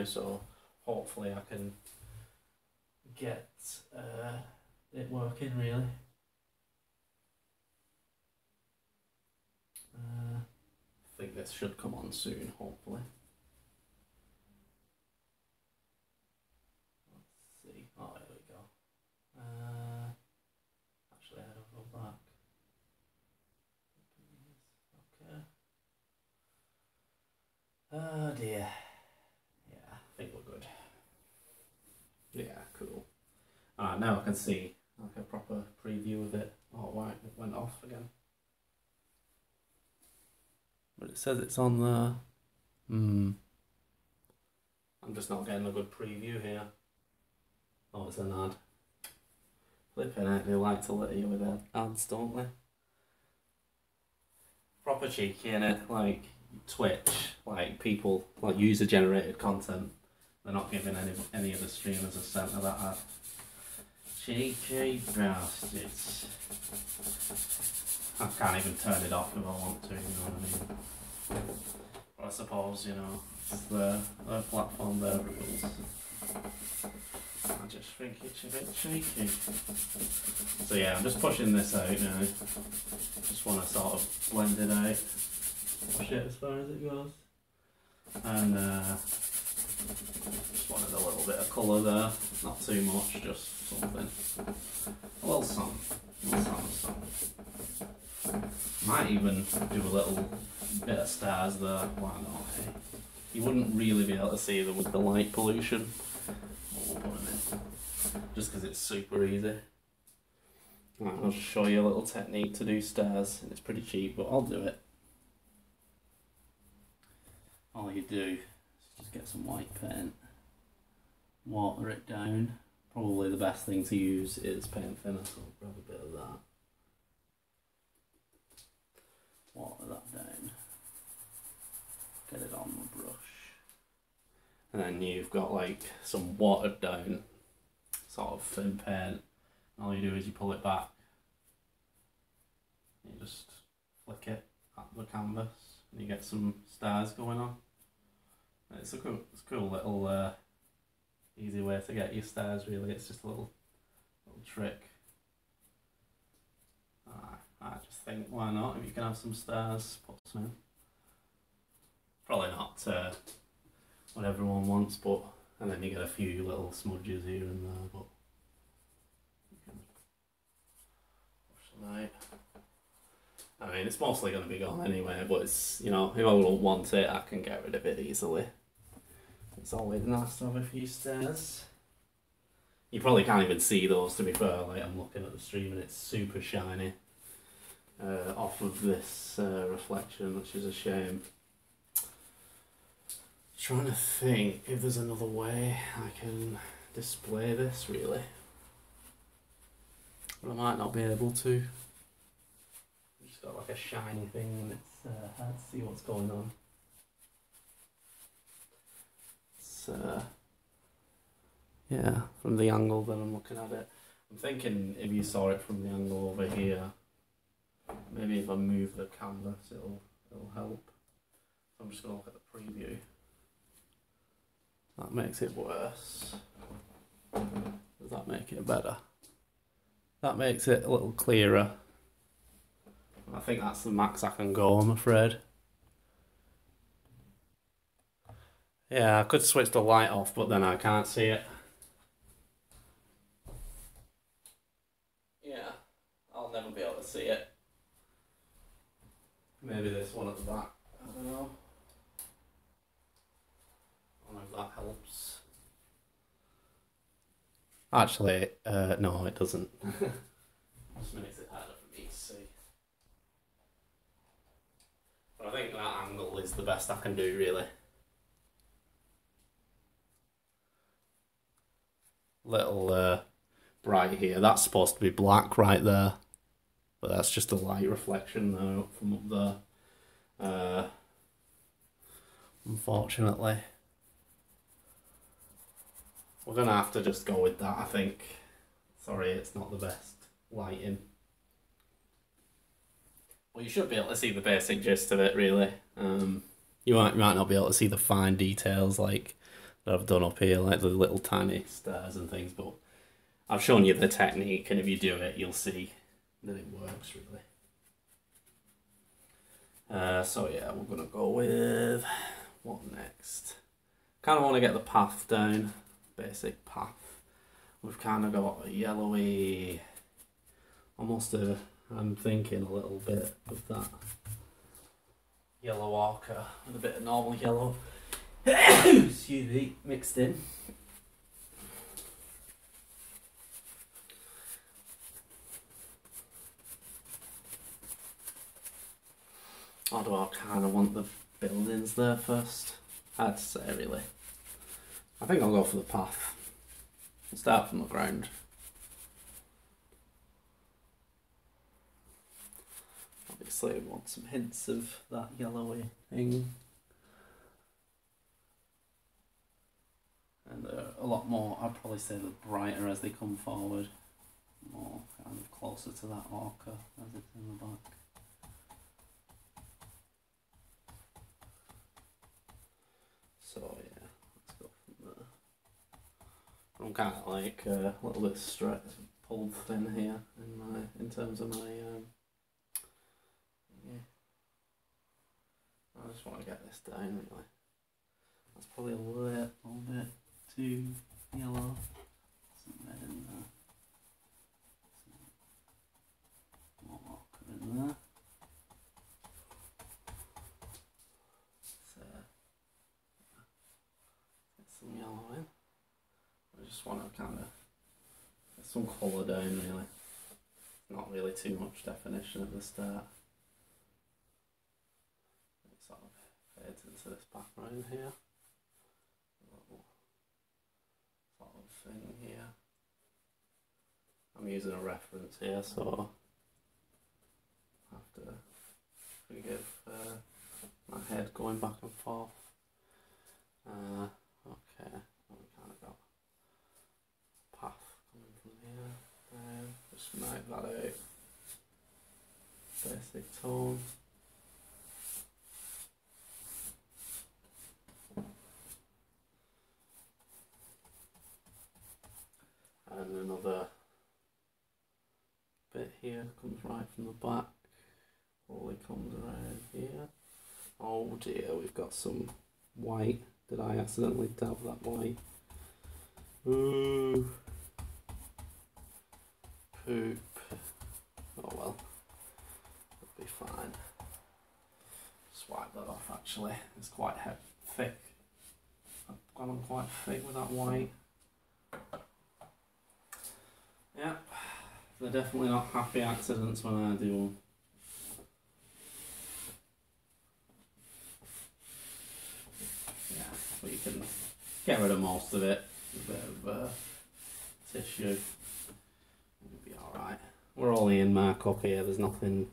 so hopefully I can get it working really. I think this should come on soon, hopefully. Let's see. Oh, there we go. Actually, I don't go back. Okay. Oh dear. Yeah, I think we're good. Yeah, cool. Alright, now I can see like a proper preview of it. Oh, right, it went off again. But it says it's on there. I'm just not getting a good preview here. Oh, it's an ad. Flipping it, they like to let you with their ads, don't they? Proper cheeky, innit? Like Twitch, like people, like user generated content. They're not giving any of the streamers a cent of that ad. Cheeky bastards. I can't even turn it off if I want to, you know what I mean? But I suppose, you know, it's their platform, their rules. I just think it's a bit cheeky. So yeah, I'm just pushing this out now. Just want to sort of blend it out. Push it as far as it goes. And just wanted a little bit of colour there. Not too much, just something. A little something. Might even do a little bit of stars there. Why not? Hey? You wouldn't really be able to see them with the light pollution. We'll put them in. Just because it's super easy. Right, I'll just show you a little technique to do stars. It's pretty cheap, but I'll do it. All you do is just get some white paint, water it down. Probably the best thing to use is paint thinner, so I'll grab a bit of that. Water that down. Get it on the brush. And then you've got like some watered down sort of thin paint. All you do is you pull it back. You just flick it at the canvas and you get some stars going on. It's a cool little easy way to get your stars really. It's just a little trick. I just think, why not? If you can have some stars, put some in. Probably not what everyone wants, but and then you get a few little smudges here and there, but you can push them out. I mean, it's mostly going to be gone anyway, but it's, you know, if I don't want it, I can get rid of it easily. It's always nice to have a few stars. You probably can't even see those, to be fair. Like, I'm looking at the stream and it's super shiny off of this reflection, which is a shame. Trying to think if there's another way I can display this, really. But I might not be able to. Just got like a shiny thing and it's hard to see what's going on. It's yeah, from the angle that I'm looking at it. I'm thinking if you saw it from the angle over here, maybe if I move the canvas it'll help. So I'm just gonna look at the preview. That makes it worse. Does that make it better? That makes it a little clearer. I think that's the max I can go, I'm afraid. Yeah, I could switch the light off, but then I can't see it. Yeah, I'll never be able to see it. Maybe this one at the back, I don't know. I don't know if that helps. Actually, no, it doesn't. Just makes it harder for me to see. But I think that angle is the best I can do, really. Little bright here. That's supposed to be black right there, but that's just a light reflection though from up there. Unfortunately, we're gonna have to just go with that, I think. Sorry, it's not the best lighting. Well, you should be able to see the basic gist of it, really. You might not be able to see the fine details like that I've done up here, like the little tiny stairs and things, but I've shown you the technique, and if you do it, you'll see that it works really. So yeah, we're gonna go with what next? Kind of want to get the path down, basic path. We've kind of got a yellowy, almost I'm thinking a little bit of that yellow ochre with a bit of normal yellow, excuse me, mixed in. Or do I kind of want the buildings there first? I'd say really. I think I'll go for the path. Start from the ground. Obviously I want some hints of that yellowy thing. And they're a lot more, I'd probably say they're brighter as they come forward. More kind of closer to that ochre as it's in the back. So yeah, let's go from there. I'm kind of like a little bit straight, pulled thin here in terms of my yeah. I just want to get this down really. That's probably a little bit too yellow. Some red in there. Some more ochre in there. Some yellow in. I just want to kind of get some colour down really. Not really too much definition at the start. It sort of fades into this background here. A little sort of thing here. I'm using a reference here, so I have to forgive my head going back and forth. Okay, we kind of got a path coming from here. Just make that out. Basic tone. And another bit here comes right from the back. Probably comes around here. Oh dear, we've got some white. Did I accidentally dab that white? Ooh. Poop. Oh well. It'll be fine. Swipe that off actually. It's quite thick. I've gone on quite thick with that white. Yeah. They're definitely not happy accidents when I do them. But you can get rid of most of it. A bit of tissue. It'll be alright. We're only in markup here, there's nothing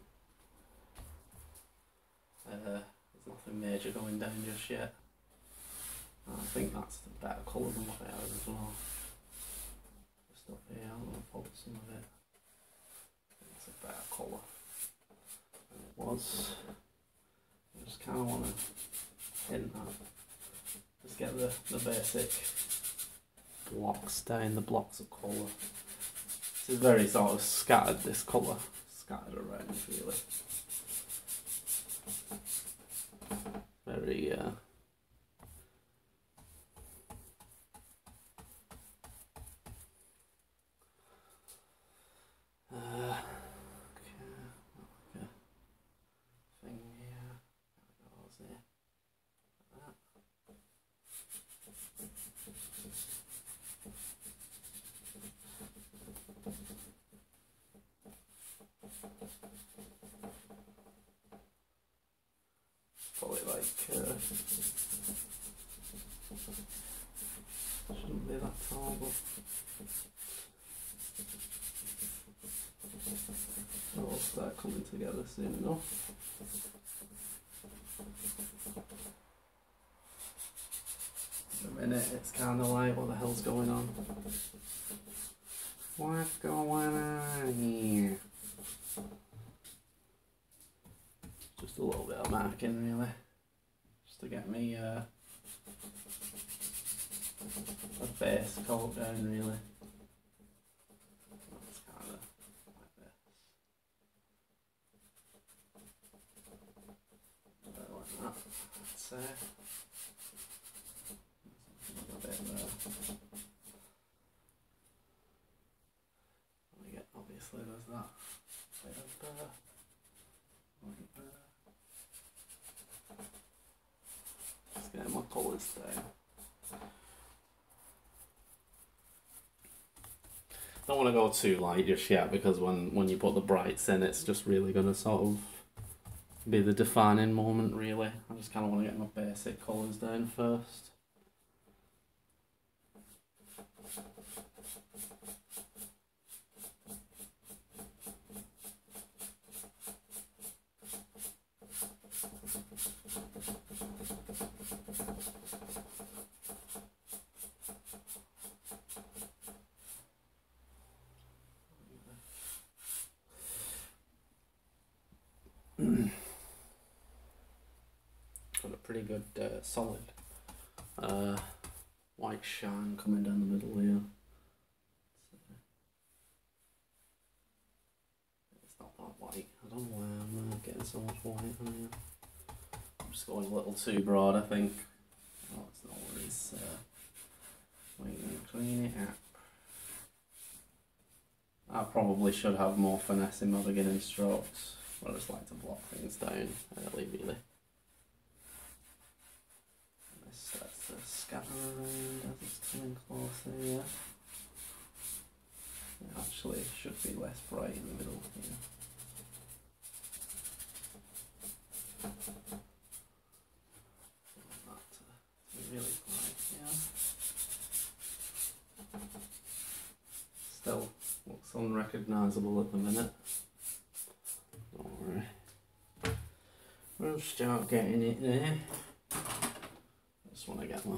major going down just yet. I think that's the better colour than what it has as well. Just up here, I'm going to put some of it. It's a better colour than it was. I just kind of want to hint that. Just get the basic blocks down, the blocks of colour. This is very sort of scattered, this colour, scattered around really. Very probably like shouldn't be that tall, but it'll start coming together soon enough. In a minute it's kind of like, what the hell's going on? What's going on here? Just a little bit of marking really, just to get me coat down really. That's kind of like this. A bit like that, I'd say. A bit there. And we get, obviously there's that bit of like there. Just getting my colours down. Don't want to go too light just yet, because when you put the brights in, it's just really going to sort of be the defining moment really. I just kind of want to get my basic colours down first. Got a pretty good solid white shine coming down the middle here. It's not that white. I don't know why I'm getting so much white on here. I'm just going a little too broad, I think. Oh, it's no worries. We can clean it up. I probably should have more finesse in my beginning strokes, but I just like to block things down early, really. This starts to scatter around as it's coming closer here. It actually should be less bright in the middle here. I want that to be really bright here. Still looks unrecognisable at the minute. Don't worry. We'll start getting it there. I just want to get my...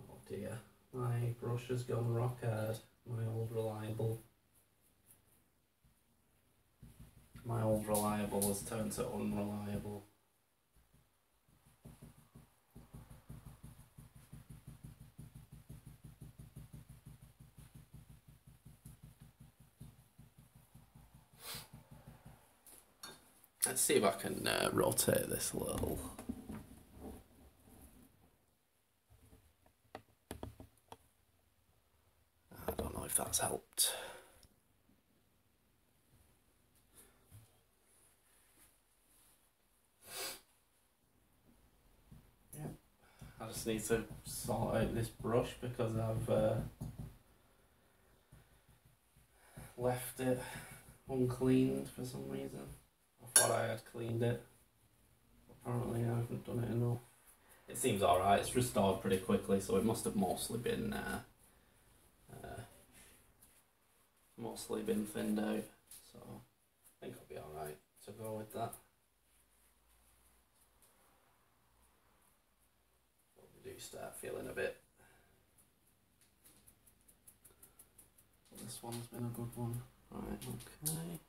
Oh dear. My brush has gone rock hard. My old reliable. My old reliable has turned to unreliable. Let's see if I can rotate this a little. I don't know if that's helped. Yeah, I just need to sort out this brush because I've left it uncleaned for some reason. I thought I had cleaned it. Apparently I haven't done it enough. It seems alright, it's restored pretty quickly, so it must have mostly been thinned out. So I think I'll be alright to go with that. But we do start feeling a bit. This one's been a good one. Right, okay.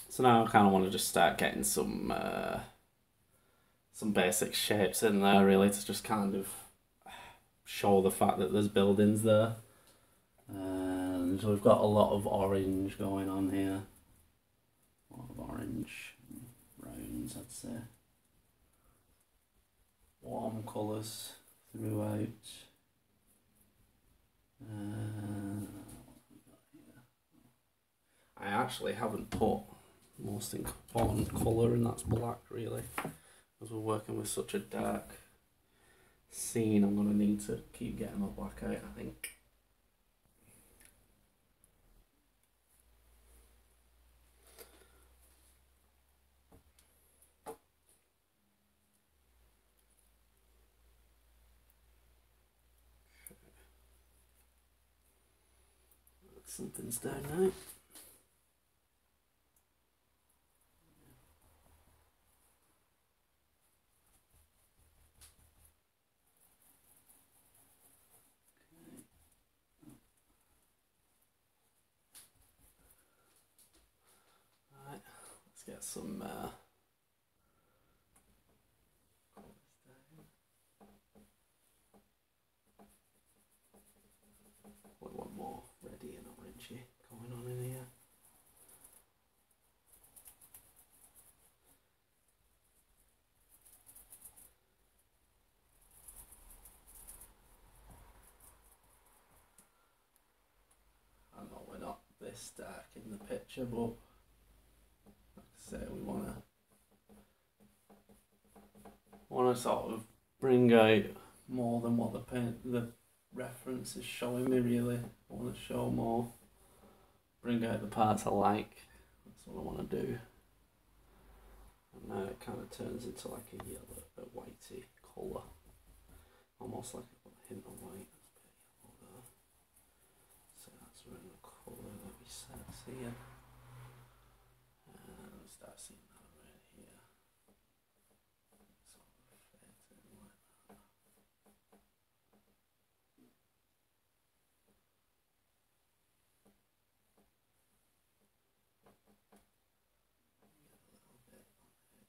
So now I kind of want to just start getting some basic shapes in there, really, to just kind of show the fact that there's buildings there. And we've got a lot of orange going on here. A lot of orange and browns, I'd say. Warm colours throughout. I actually haven't put most important colour, and that's black, really. As we're working with such a dark scene, I'm going to need to keep getting my black out, I think. Something's down now. Right, let's get some this dark in the picture, but like I say, we wanna sort of bring out more than what the reference is showing me. Really, I want to show more, bring out the parts I like. That's what I want to do. And now it kind of turns into like a yellow, a whitey colour, almost like a hint of white. So that's around the colour that we start seeing. And we start seeing that right here. Sort of fades in like that.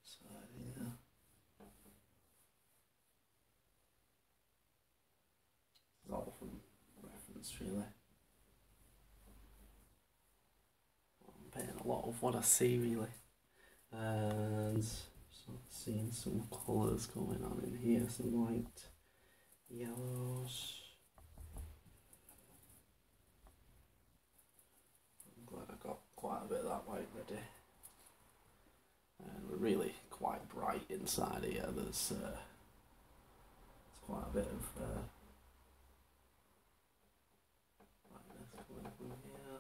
Side here. It's all from reference, really. I'm painting a lot of what I see, really, and so seeing some colours going on in here, some light yellows. I'm glad I got quite a bit of that white ready. And we're really quite bright inside here. There's quite a bit of brightness coming from here.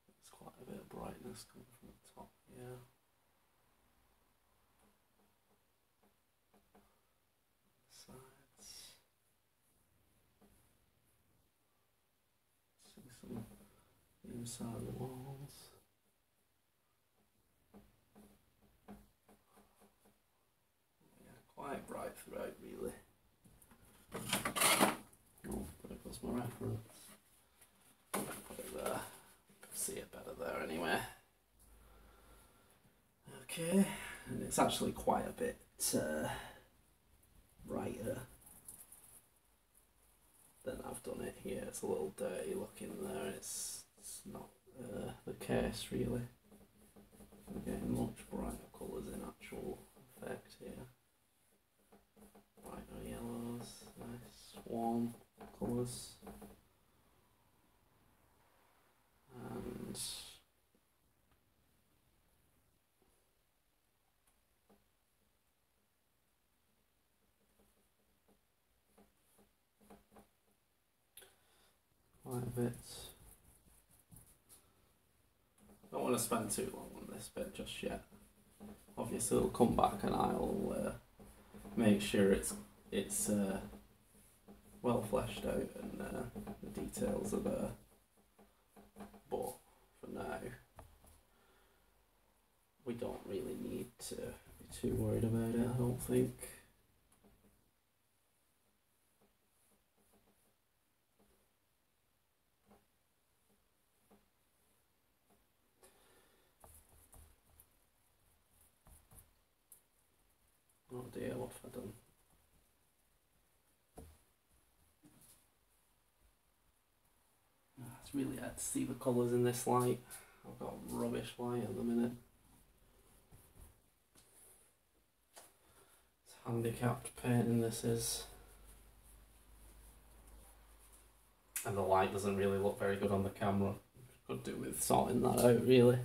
There's quite a bit of brightness coming from the top here. Sides. See some inside the walls. Yeah, quite bright throughout, really. Oh, there goes my reference. Put it there. See it better there anyway. Okay, and it's actually quite a bit brighter than I've done it here. It's a little dirty looking there. It's not the case really. We're getting much brighter colours in actual effect here. Brighter yellows, nice warm colours. And quite a bit. Don't want to spend too long on this bit just yet. Obviously, it'll come back and I'll make sure it's well fleshed out and the details are there. But for now, we don't really need to be too worried about it, I don't think. Oh dear, what have I done? It's really hard to see the colours in this light. I've got rubbish light at the minute. It's handicapped painting this is. And the light doesn't really look very good on the camera. Could do with sorting that out really.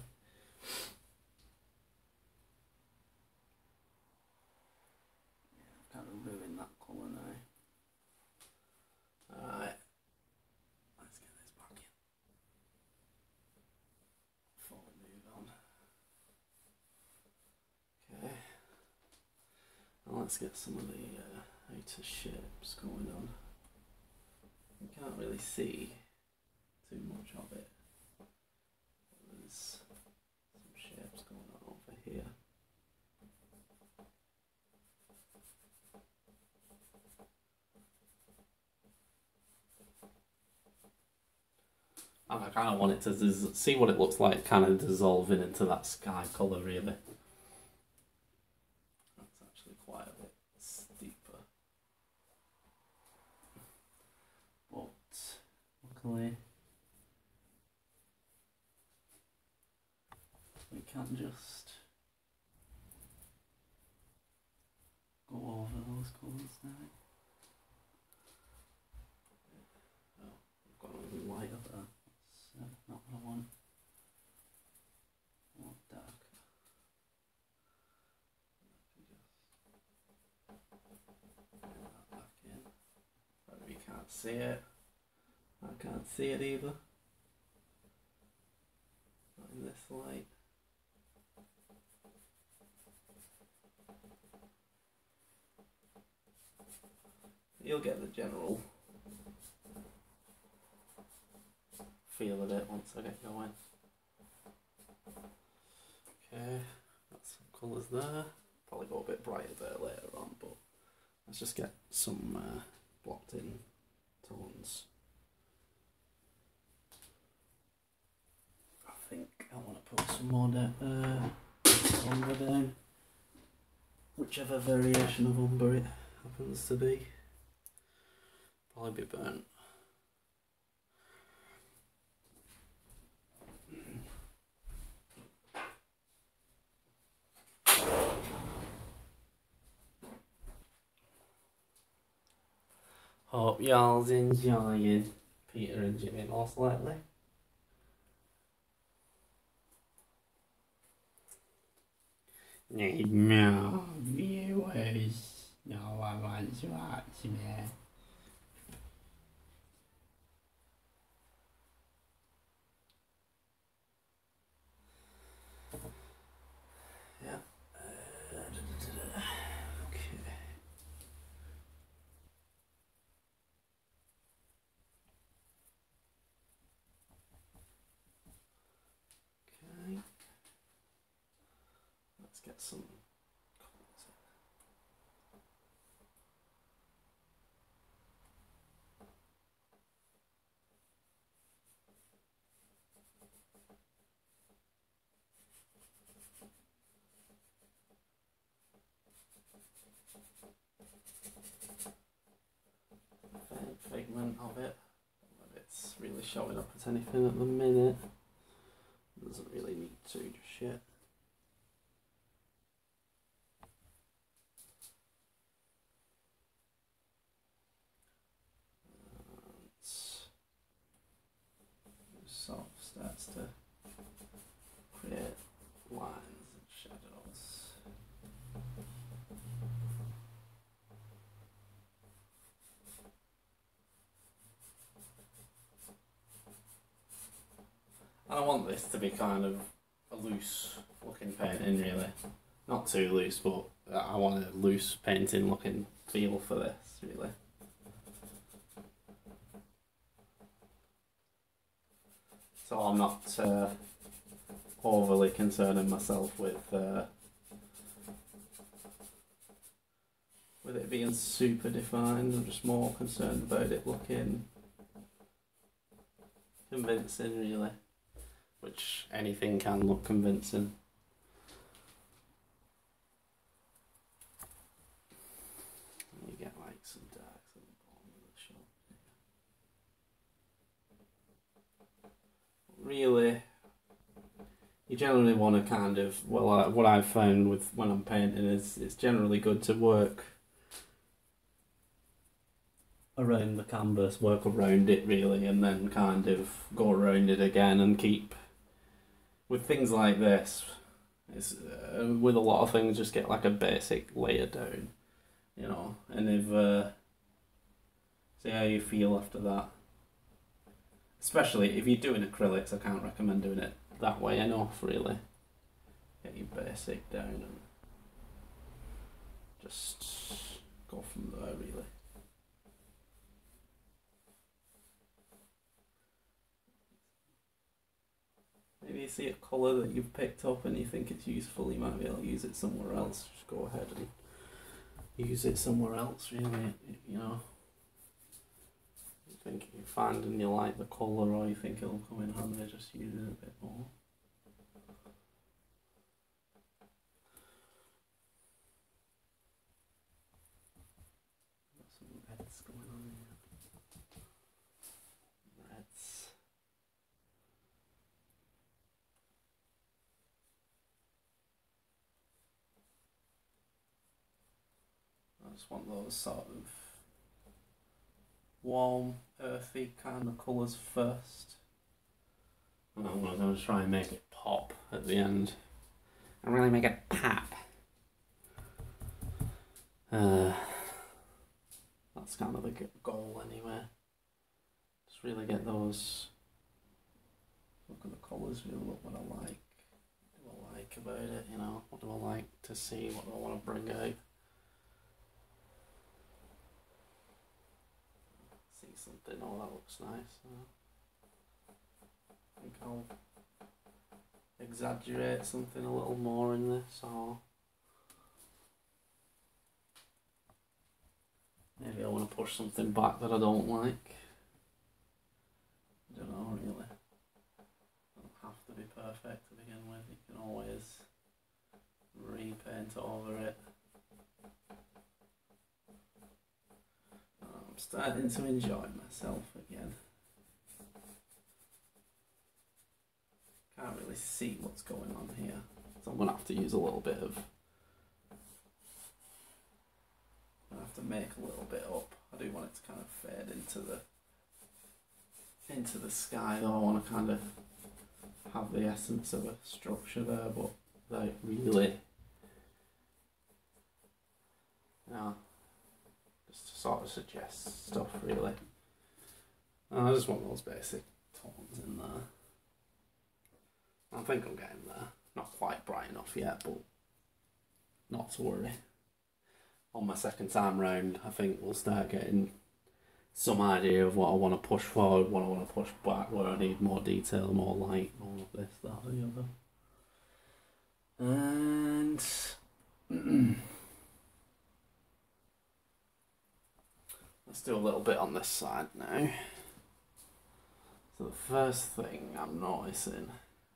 Kind of ruin that colour now. Alright, let's get this back in before we move on. Okay, and let's get some of the outer shapes going on. You can't really see too much of it. There's some shapes going on over here. And I kind of want it to see what it looks like kind of dissolving into that sky colour really. That's actually quite a bit steeper. But luckily we can just go over those colours now. Can't see it. I can't see it either. Not in this light. You'll get the general feel of it once I get going. Okay, got some colours there. Probably go a bit brighter there later on, but let's just get some blocked in tones. I think I want to put some more umber down, whichever variation of umber it happens to be. Probably be burnt. Hope y'all's enjoying Peter and Jimmy most likely. Need more viewers. No one wants to watch me. Yeah. Okay. Okay. Let's get some colours in. Figment of it. It's really showing up as anything at the minute. Doesn't really need to just yet. Sort of starts to create lines and shadows. And I want this to be kind of a loose looking painting really. Not too loose, but I want a loose painting looking feel for this really. So I'm not overly concerning myself with it being super defined. I'm just more concerned about it looking convincing really, which anything can look convincing. You get like some darks at the bottom of the shot. Really, you generally want to kind of, well, what I've found with when I'm painting is it's generally good to work around the canvas, work around it really, and then kind of go around it again and keep, with things like this, it's, with a lot of things, just get like a basic layer down, you know, and if, see how you feel after that. Especially if you're doing acrylics, I can't recommend doing it that way enough really. Get your basic down and just go from there really. Maybe you see a colour that you've picked up and you think it's useful, you might be able to use it somewhere else. Just go ahead and use it somewhere else really, you know. You think you find and you like the colour, or you think it'll come in handy, just use it a bit more. Got some reds going on here. Reds. I just want those sort of warm, earthy kind of colours first. And I'm going to try and make it pop at the end. And really make it pop. That's That's kind of the goal anyway. Just really get those. Look at the colours, really look what I like. What do I like about it, you know? What do I like to see? What do I want to bring out? See something, oh that looks nice. I think I'll exaggerate something a little more in this, or maybe I want to push something back that I don't like. I don't know really. Don't have to be perfect to begin with. You can always repaint over it. I'm starting to enjoy myself again. Can't really see what's going on here, so I'm going to have to use a little bit of. I have to make a little bit up. I do want it to kind of fade into the sky, though. I want to kind of have the essence of a structure there, but like really, yeah, just to sort of suggest stuff really. I just want those basic tones in there. I think I'm getting there. Not quite bright enough yet, but not to worry. On my second time round, I think we'll start getting some idea of what I want to push forward, what I want to push back, where I need more detail, more light, more of this, that, or the other. And let's do a little bit on this side now. So the first thing I'm noticing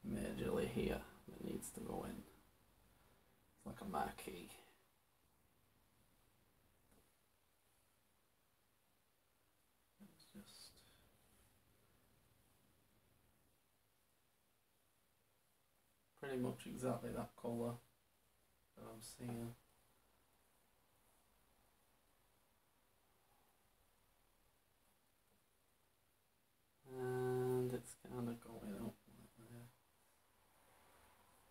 majorly here that needs to go in, it's like a marquee. It's just pretty much exactly that colour that I'm seeing. And it's kind of going up like there.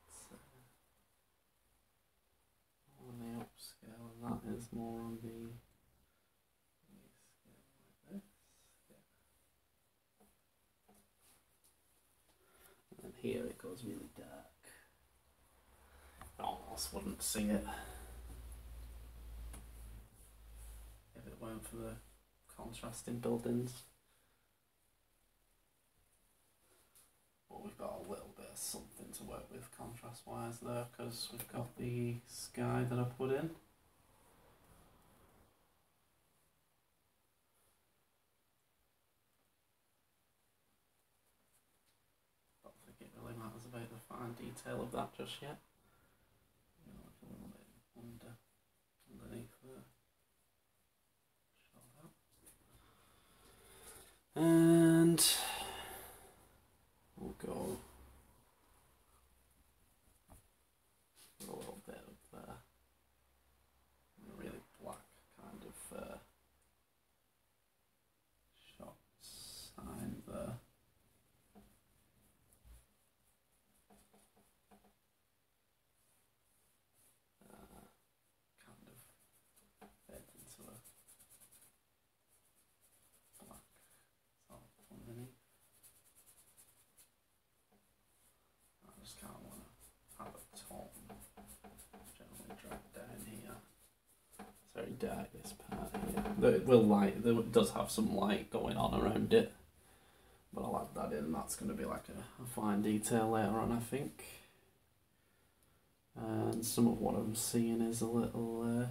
So on the upscale, and that is more on the scale like this. Yeah. And then here it goes really dark. I almost wouldn't see it if it weren't for the contrasting buildings. But we've got a little bit of something to work with contrast wise there, because we've got the sky that I put in. Don't think it really matters about the fine detail of that just yet. You know, like a little bit underneath there. Show that. And we'll go a little bit of really black kind of shot sign there. Kind of fade into a black sort underneath. I just kind of want to have a tone generally drag down here. It's very dark, this part here. It will light, there does have some light going on around it, but I'll add that in. That's going to be like a fine detail later on, I think. And some of what I'm seeing is a little okay,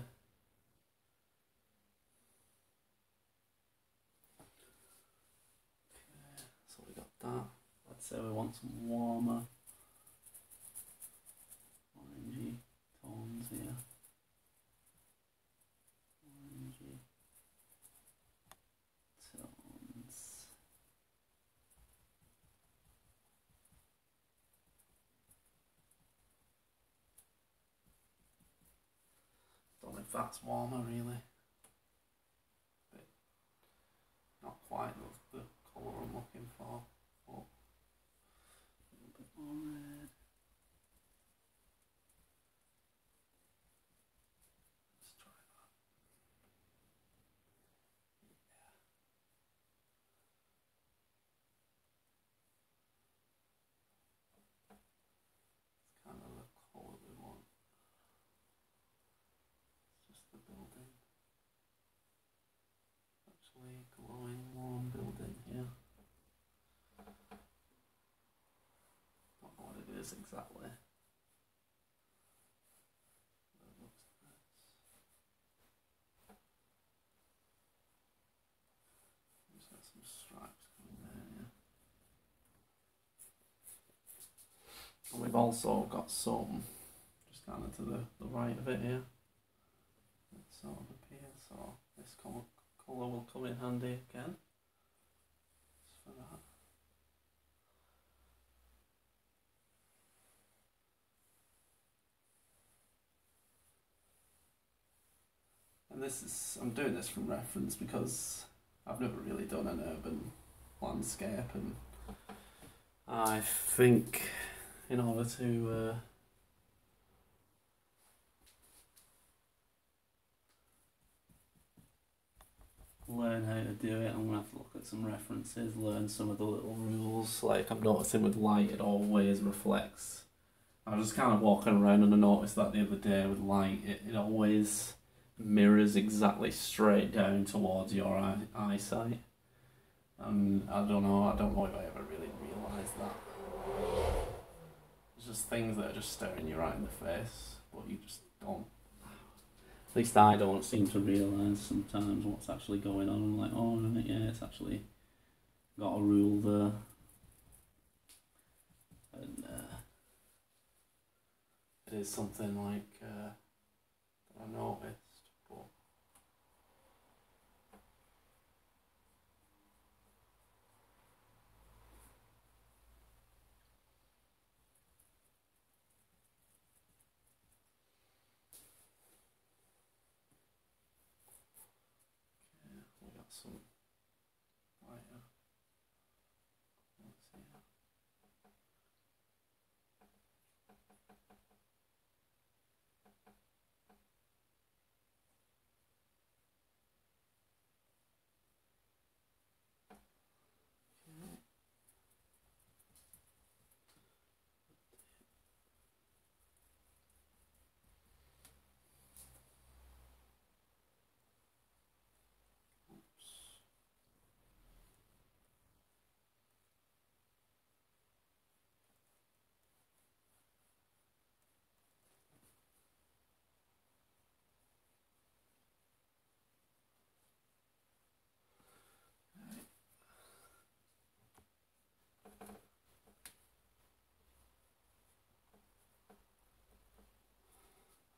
so we got that. Let's say we want some warmer orangey tones here. Orangey tones. Don't know if that's warmer really. But not quite the colour I'm looking for. But a little bit more red. Let's try that. building. Actually, glowing warm building here. Don't know what it is exactly. But it looks nice. Just got some stripes coming there, yeah. And we've also got some just kind of to the right of it here. It sort of appears, so this colour will come in handy again. Just for that. And this is, I'm doing this from reference because I've never really done an urban landscape, and I think in order to learn how to do it, I'm going to have to look at some references, learn some of the little rules. Like I'm noticing with light, it always reflects. I was just kind of walking around and I noticed that the other day with light, it always mirrors exactly straight down towards your eyesight. And I don't know if I ever really realised that. It's just things that are just staring you right in the face, but you just don't. At least I don't seem to realise sometimes what's actually going on. I'm like, oh right, yeah, it's actually got a rule there. And it is something like that I noticed. We got some lighter colours here.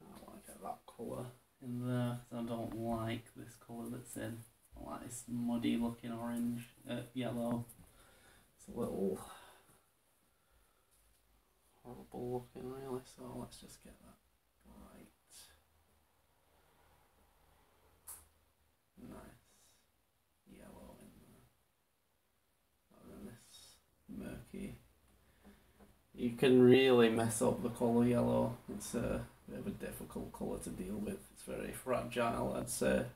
I want to get that colour in there because I don't like this colour that's in. I like this muddy looking orange, yellow. It's a little horrible looking really, so let's just get that bright. Nice yellow in there. Rather than this murky. You can really mess up the colour yellow. It's a bit of a difficult colour to deal with. It's very fragile, I'd say.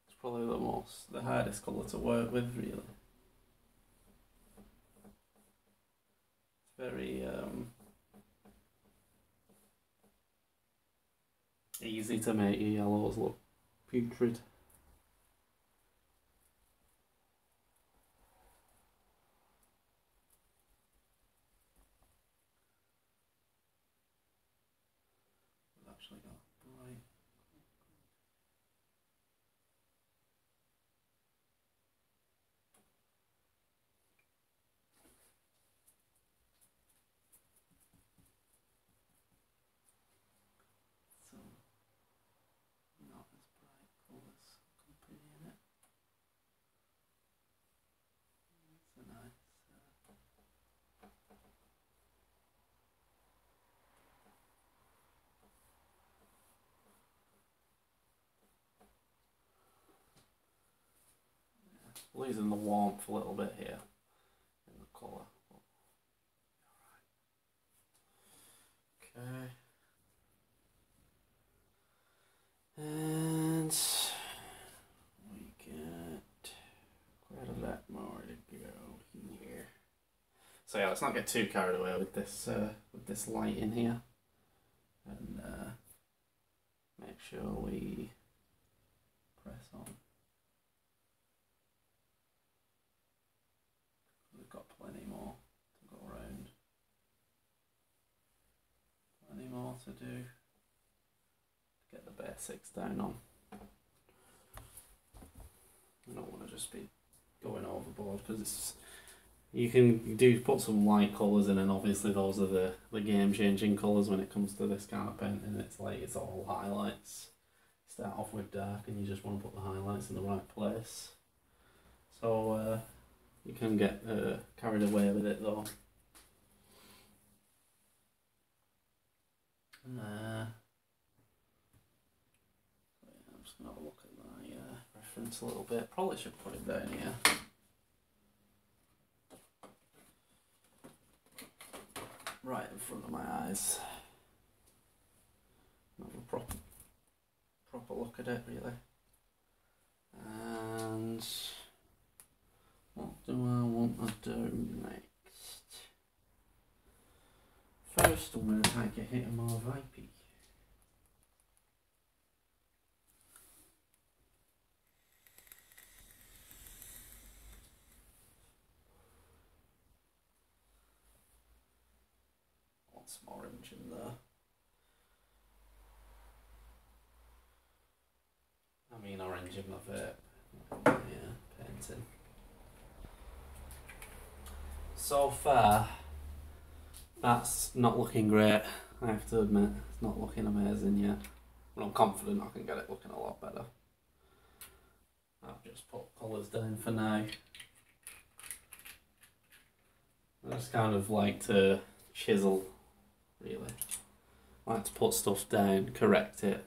It's probably the hardest colour to work with, really. It's very easy to make your yellows look putrid. I've actually got bright. So not as bright colours come pretty in it. It's a nice losing the warmth a little bit here in the colour. Okay. And we get quite a lot more to go here. So yeah, let's not get too carried away with this light in here. and make sure we press on. We've got plenty more to go around. Plenty more to do to get the basics down on. I don't want to just be going overboard because it's. You can put some light colours in, and obviously those are the game changing colours when it comes to this kind of painting. It's like it's all highlights. Start off with dark, and you just want to put the highlights in the right place. So you can get carried away with it though. I'm just gonna have a look at my reference a little bit. Probably should put it down here. Right in front of my eyes. Have a proper look at it really. And what do I want to do next? First I'm going to take a hit of my Vapey. Some orange in there. I mean orange in my vape. Yeah, painting. So far, that's not looking great. I have to admit, it's not looking amazing yet. But I'm confident I can get it looking a lot better. I've just put colours down for now. I just kind of like to chisel. Really, I like to put stuff down, correct it,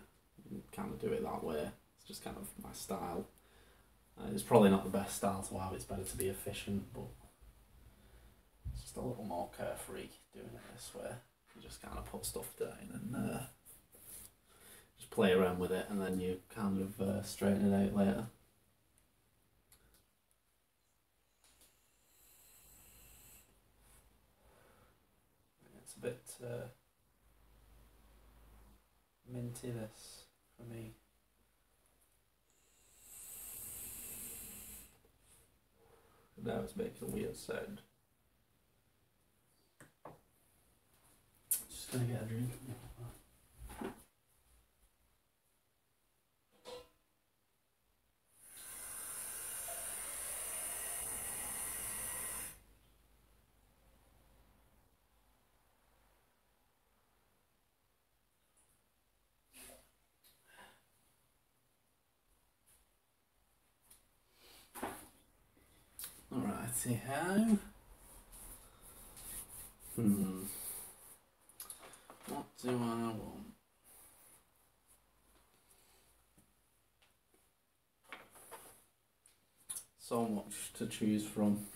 and kind of do it that way. It's just kind of my style. It's probably not the best style to have, it's better to be efficient, but it's just a little more carefree doing it this way. You just kind of put stuff down and just play around with it, and then you kind of straighten it out later. It's a bit minty this for me. Now it's making a weird sound. Just gonna get a drink. Alrighty, how? What do I want? So much to choose from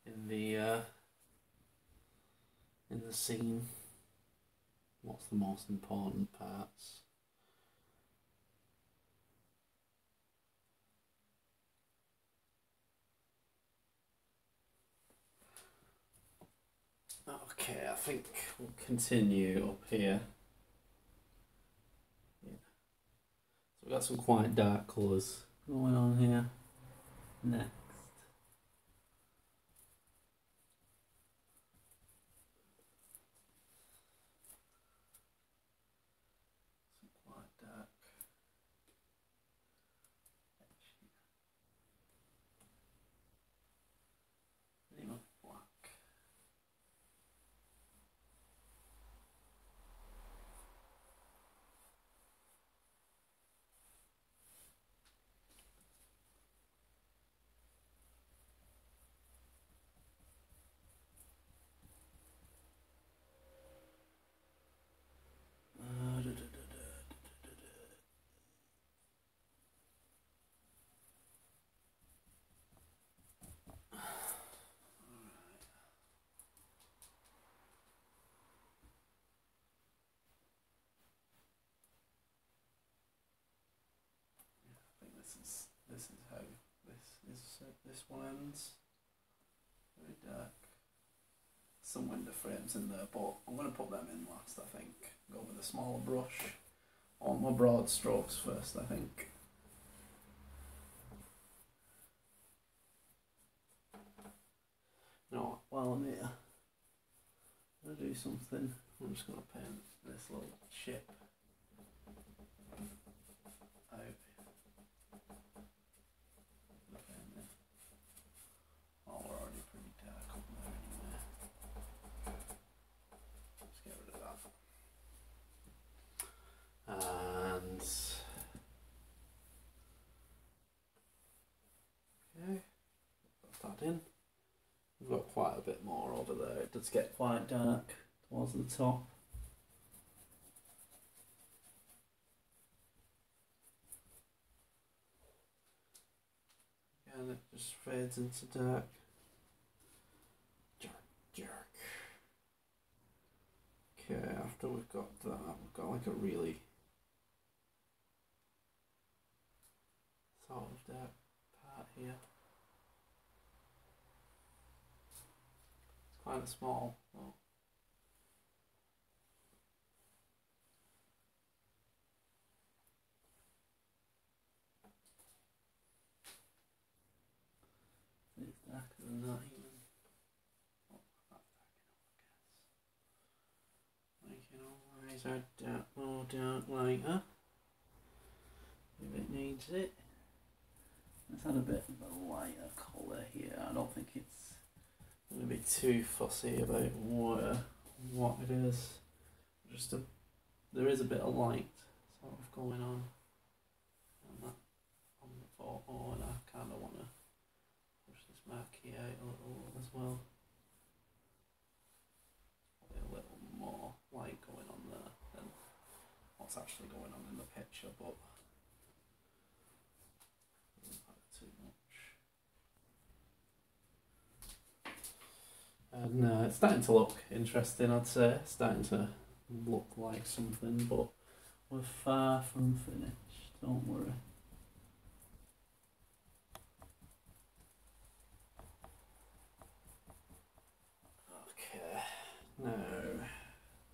in the scene. What's the most important parts? Okay, I think we'll continue up here. Yeah. So we've got some quite dark colours going on here. Next. Some quite dark. Anyway, black. This is how this one ends. Very dark. some window frames in there, but I'm going to put them in last, I think. Go with a smaller brush on my broad strokes first, I think. No, while I'm here, I'm going to do something. I'm just going to paint this little chip out. Oh, we're already pretty dark up there anyway. Let's get rid of that. And okay, put that in. We've got quite a bit more over there. It does get quite dark towards the top. And it just fades into dark. Dark. Okay, after we've got that, we've got like a really sort of dark part here. It's quite small though. It's darker than that even. Oh, that's dark enough, I guess. Making all eyes are dark, more dark lighter. If it needs it. Let's add a bit of a lighter colour here. I don't think it's going to be too fussy about what it is. There is a bit of light sort of going on that on the photo, and I kind of want to push this marquee out a little as well. Probably a little more light going on there than what's actually going on in the picture, but too much. And it's starting to look interesting, I'd say. It's starting to look like something, but we're far from finished, don't worry. Okay, now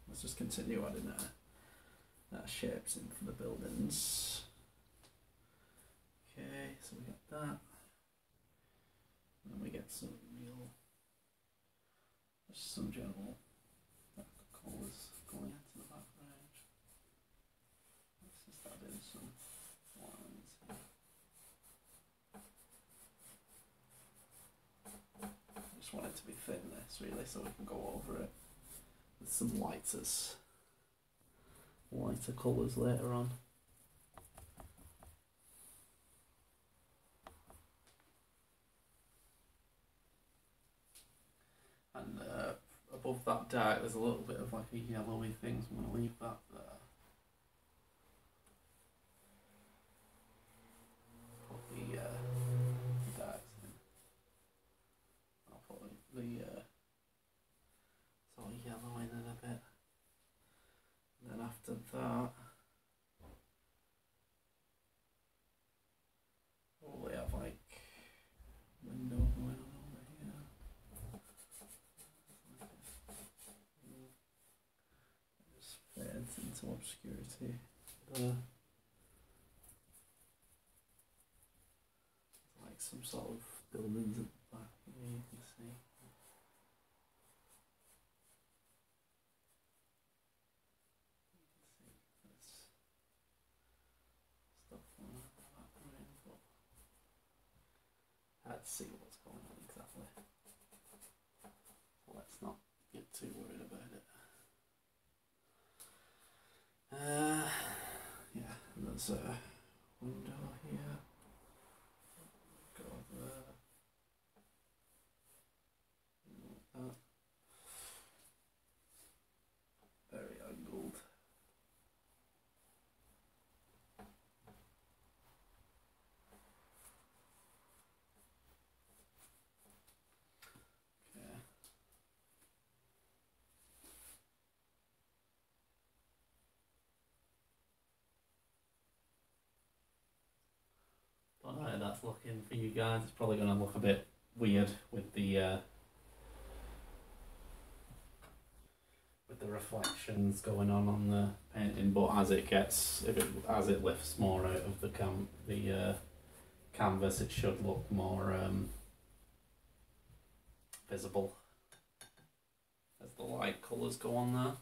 let's just continue adding our shapes in for the buildings. Okay, so we get that. And then we get some just some general colours going into the background. Let's just add in some lines here. I just want it to be thin, this really, so we can go over it with some lighter colours later on. And above that dark, there's a little bit of like a yellowy thing, so I'm going to leave that there. Put the darks in. I'll put the sort of yellow in a bit. And then after that, we have like window going on over here. It just fades into obscurity there. Like some sort of buildings at the back here, you can see. Let's see what's going on exactly. Let's not get too worried about it. Yeah, and there's a window here. Go there. Like that. Very angled. Don't know how that's looking for you guys. It's probably going to look a bit weird with the reflections going on the painting, but as it gets, as it lifts more out of the canvas, it should look more visible as the light colours go on there.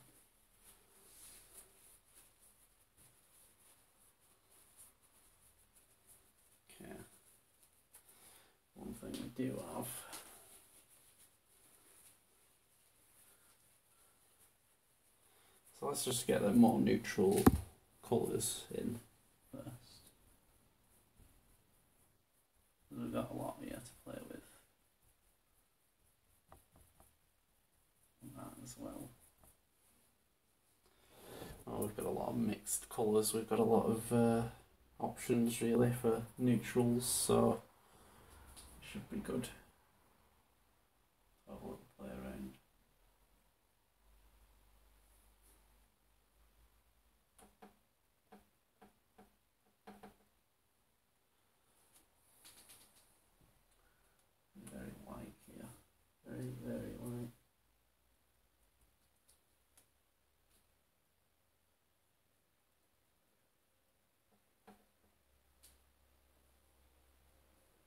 Okay. One thing we do have. So let's just get the more neutral colours in first. We've got a lot here to play with. And that as well. Oh, we've got a lot of mixed colours. We've got a lot of options really for neutrals, so it should be good. Have a little play around. Very light here. Very, very light.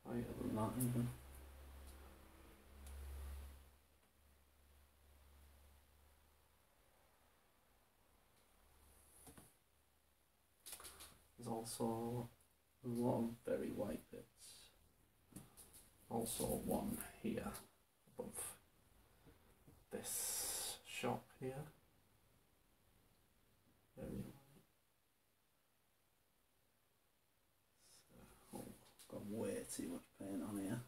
Lighter than that even. There's also a lot of very white bits. Also one here above this shop here. Very light. So, oh, got way too much paint on here.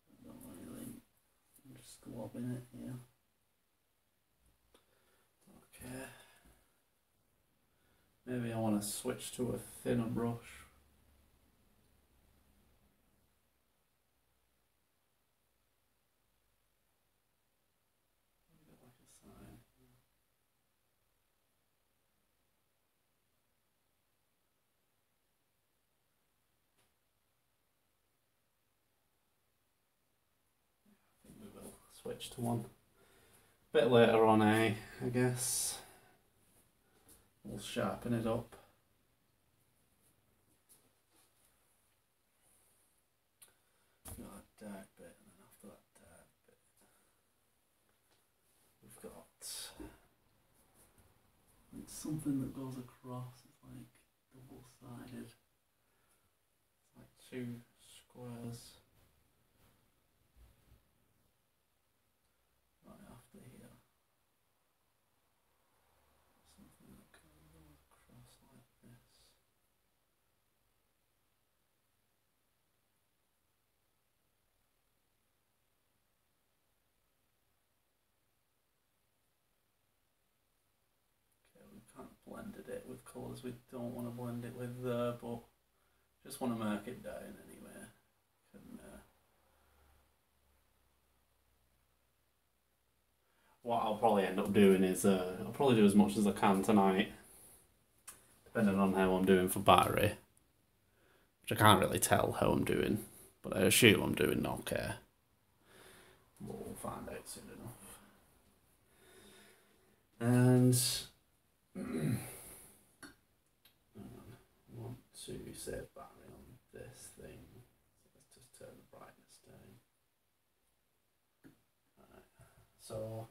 I don't really, I'm just globbing it here. Okay. Maybe I want to switch to a thinner brush. Switch to one a bit later on, I guess. We'll sharpen it up. Got a dark bit, and then after that dark bit, we've got like something that goes across. It's like double-sided. It's like two squares. Blended it with colours we don't want to blend it with there, but just want to mark it down anyway. What I'll probably end up doing is I'll probably do as much as I can tonight, depending on how I'm doing for battery, which I can't really tell how I'm doing, but I assume I'm doing okay. We'll find out soon enough. And I want to save battery on this thing, so let's just turn the brightness down. Right. So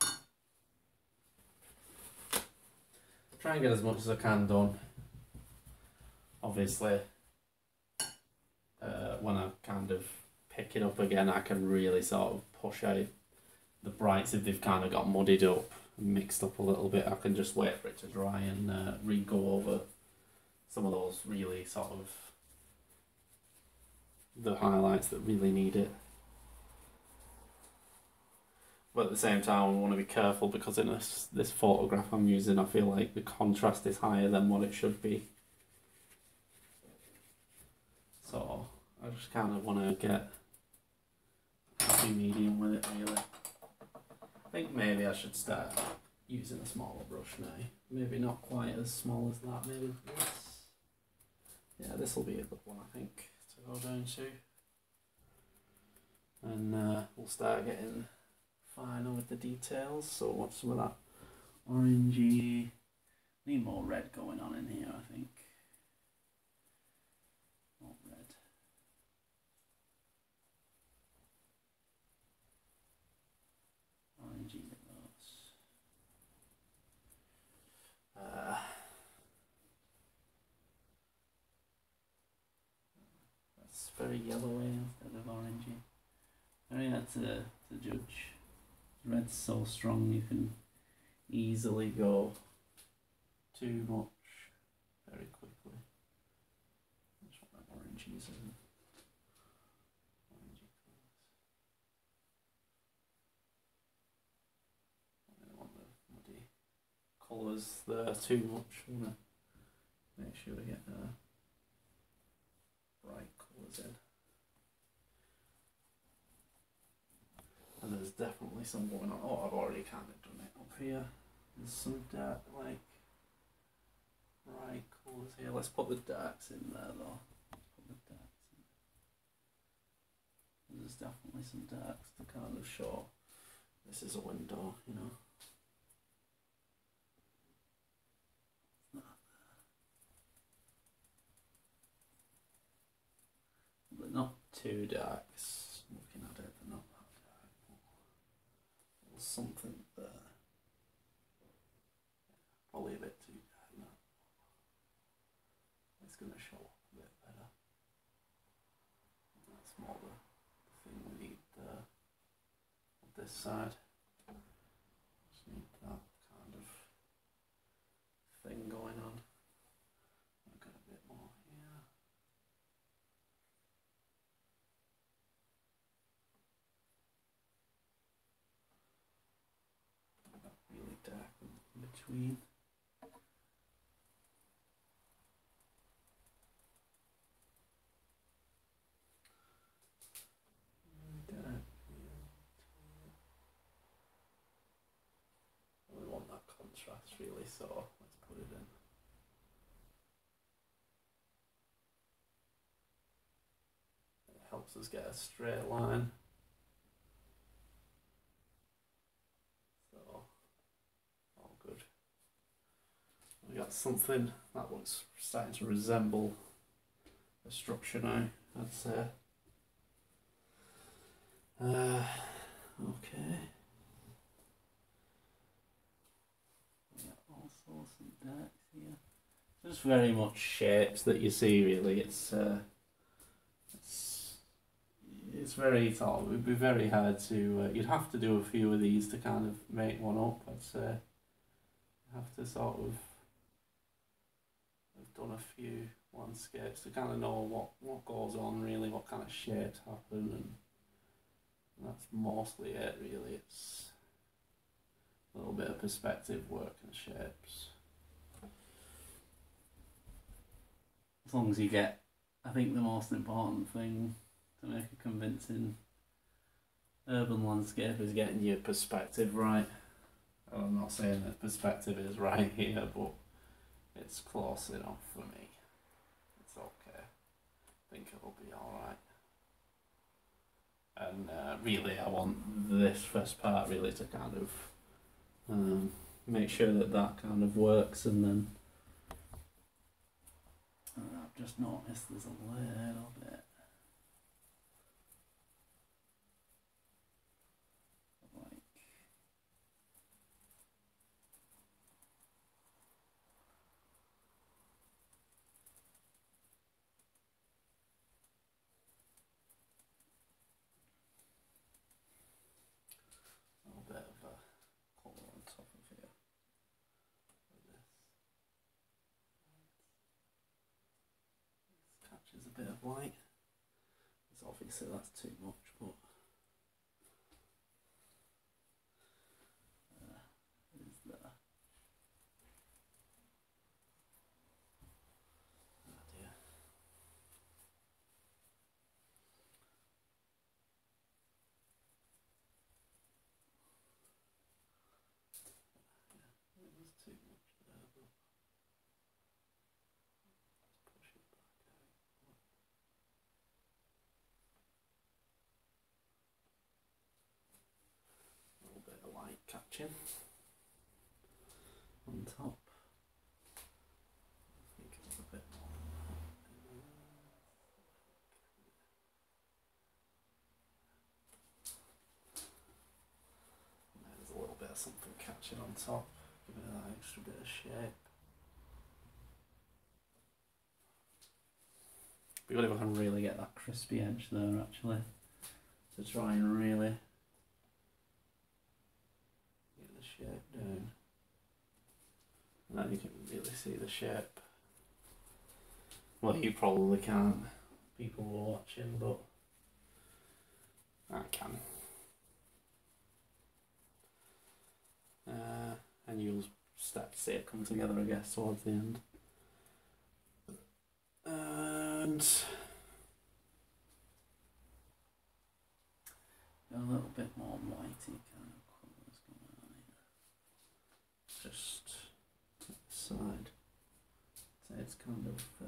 try and get as much as I can done. Obviously, when I kind of pick it up again, I can really sort of push out the brights if they've kind of got muddied up, mixed up a little bit. I can just wait for it to dry and re-go over some of those really sort of the highlights that really need it. But at the same time, I want to be careful because in this photograph I'm using, I feel like the contrast is higher than what it should be. So I just kind of want to get a happy medium with it, really. I think maybe I should start using a smaller brush now. Maybe not quite as small as that, maybe this. Yeah, this will be a good one, I think, to go down to. And we'll start getting finer with the details. So I want some of that orangey. Need more red going on in here, I think. More red. Orangey notes. That's very yellowy instead of orangey. Very hard to judge. Red's so strong you can easily go too much very quickly. That's what that oranges and orangey colours. I don't want the muddy colours there too much. I want to make sure we get bright colours in. And there's definitely some going on. Oh, I've already kind of done it up here. There's some dark, like, bright colours here. Let's put the darks in there though. Put the darks in. There's definitely some darks to kind of show this is a window, you know. But not too dark. Looking at it, they're not that dark. There's something there. Probably a bit too dark now. It's going to show up a bit better. That's more the thing we need on this side. Just need that kind of thing going on. I've got a bit more here. I've got really dark in between. We want that contrast really, so let's put it in. It helps us get a straight line. So, all good. We got something that looks starting to resemble a structure now, I'd say. Okay. Yeah, also some darks here. Just very much shapes that you see. Really, it's very tall. It would be very hard to. You'd have to do a few of these to kind of make one up. I'd say. You have to sort of. I've done a few landscapes to kind of know what goes on really, what kind of shapes happen, and that's mostly it really. It's a little bit of perspective work and shapes. As long as you get, I think the most important thing to make a convincing urban landscape is getting your perspective right. I'm not saying that perspective is right here, but it's close enough for me. It's okay. I think it'll be alright. And really I want this first part really to kind of make sure that that kind of works, and then I've just noticed there's a little bit like a little bit of a colour on top of here. This catches a bit of light. So obviously that's too much, but it is there. Oh dear. Yeah, it was too much there, but let's push it back out. of light catching on top. I think it was a bit more than that. There's a little bit of something catching on top, give it that extra bit of shape. Be good if I can really get that crispy edge there actually, to try and really get the shape down. And then you can really see the shape. Well, you probably can't, people who are watching, but I can. And you'll start to see it come together, I guess, towards the end. And a little bit more whitey kind of colours going on here. Just to the side. So it's kind of just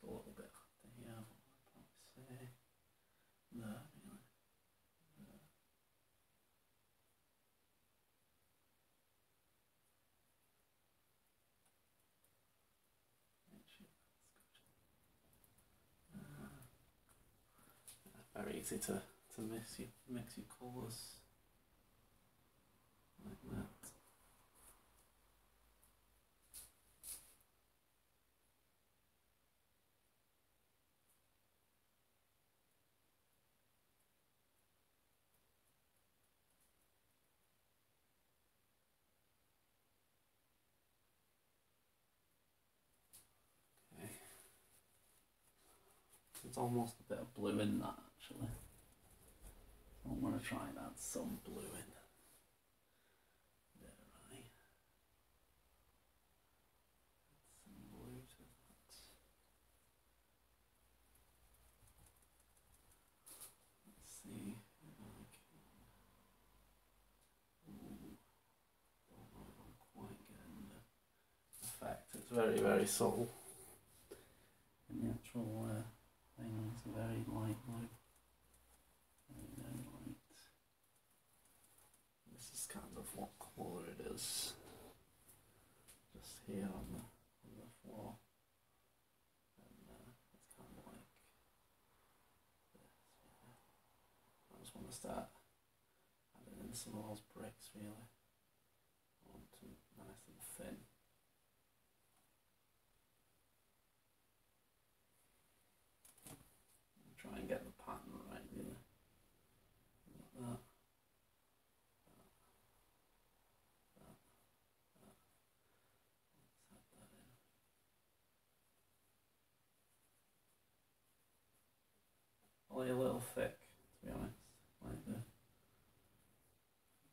a little bit after here. I'd probably say there, really. Very easy to mix your colours like that. Okay. It's almost a bit of blue in that actually. So I'm going to try and add some blue in. There, right. Add some blue to that. Let's see if I can. Ooh, don't know if I'm quite getting the effect. It's very, very subtle. And the actual thing is very light blue. Very, very light. This is kind of what colour it is. Just here on the floor. And it's kind of like this. I just want to start adding in some of those bricks really. I want them nice and thin. Try and get the pattern right really. Like that. Probably a little thick, to be honest, like the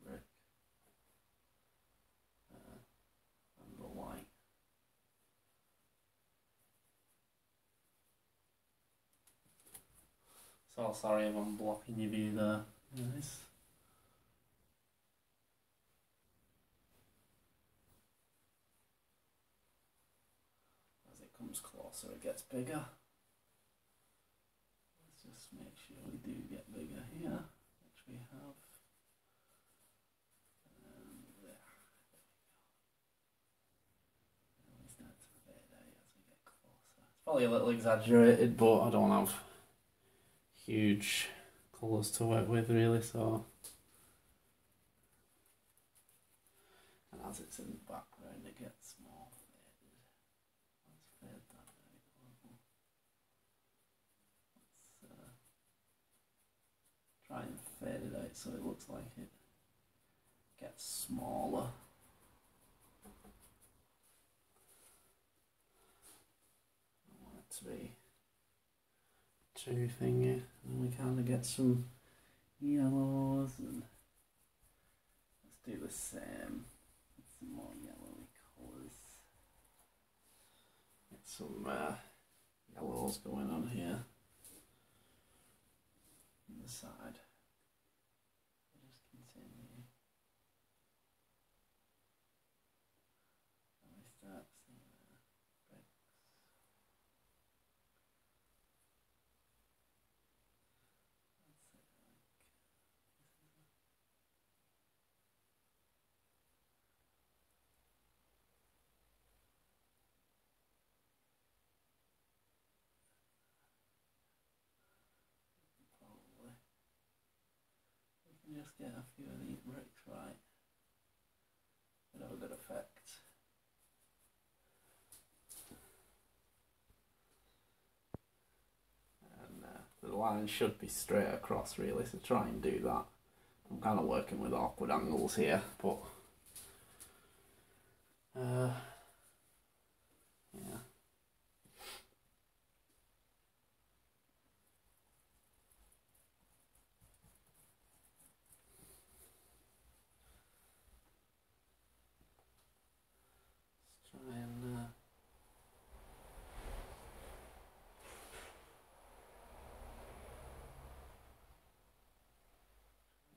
brick and the white. So sorry if I'm blocking your view there, guys. As it comes closer, it gets bigger. Just make sure we do get bigger here, which we have. And there. And we start to fade out as we get closer. It's probably a little exaggerated, but I don't have huge colours to work with really, so. And as it's in the background, it gets more faded. Let's fade that out a little. Try and fade it out so it looks like it gets smaller. I want it to be too thingy, and we kind of get some yellows, and let's do the same with some more yellowy colours. Get some yellows going on here. The side. Just continue. And we start seeing bricks. That's it. Let's get a few of these bricks right. It'll have a good effect. And the line should be straight across really, so try and do that. I'm kind of working with awkward angles here, but yeah. Let's try and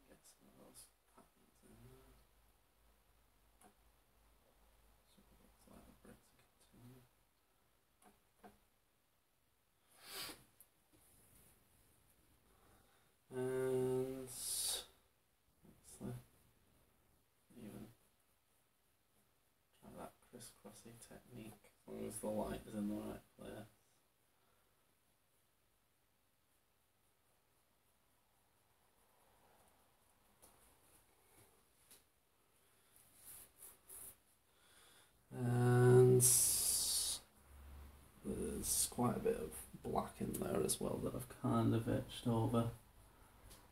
get some of those patterns in there. So it looks like the bricks are continuing. And let's even try that crisscrossy technique as long as the light is in the right place. And there's quite a bit of black in there as well that I've kind of etched over.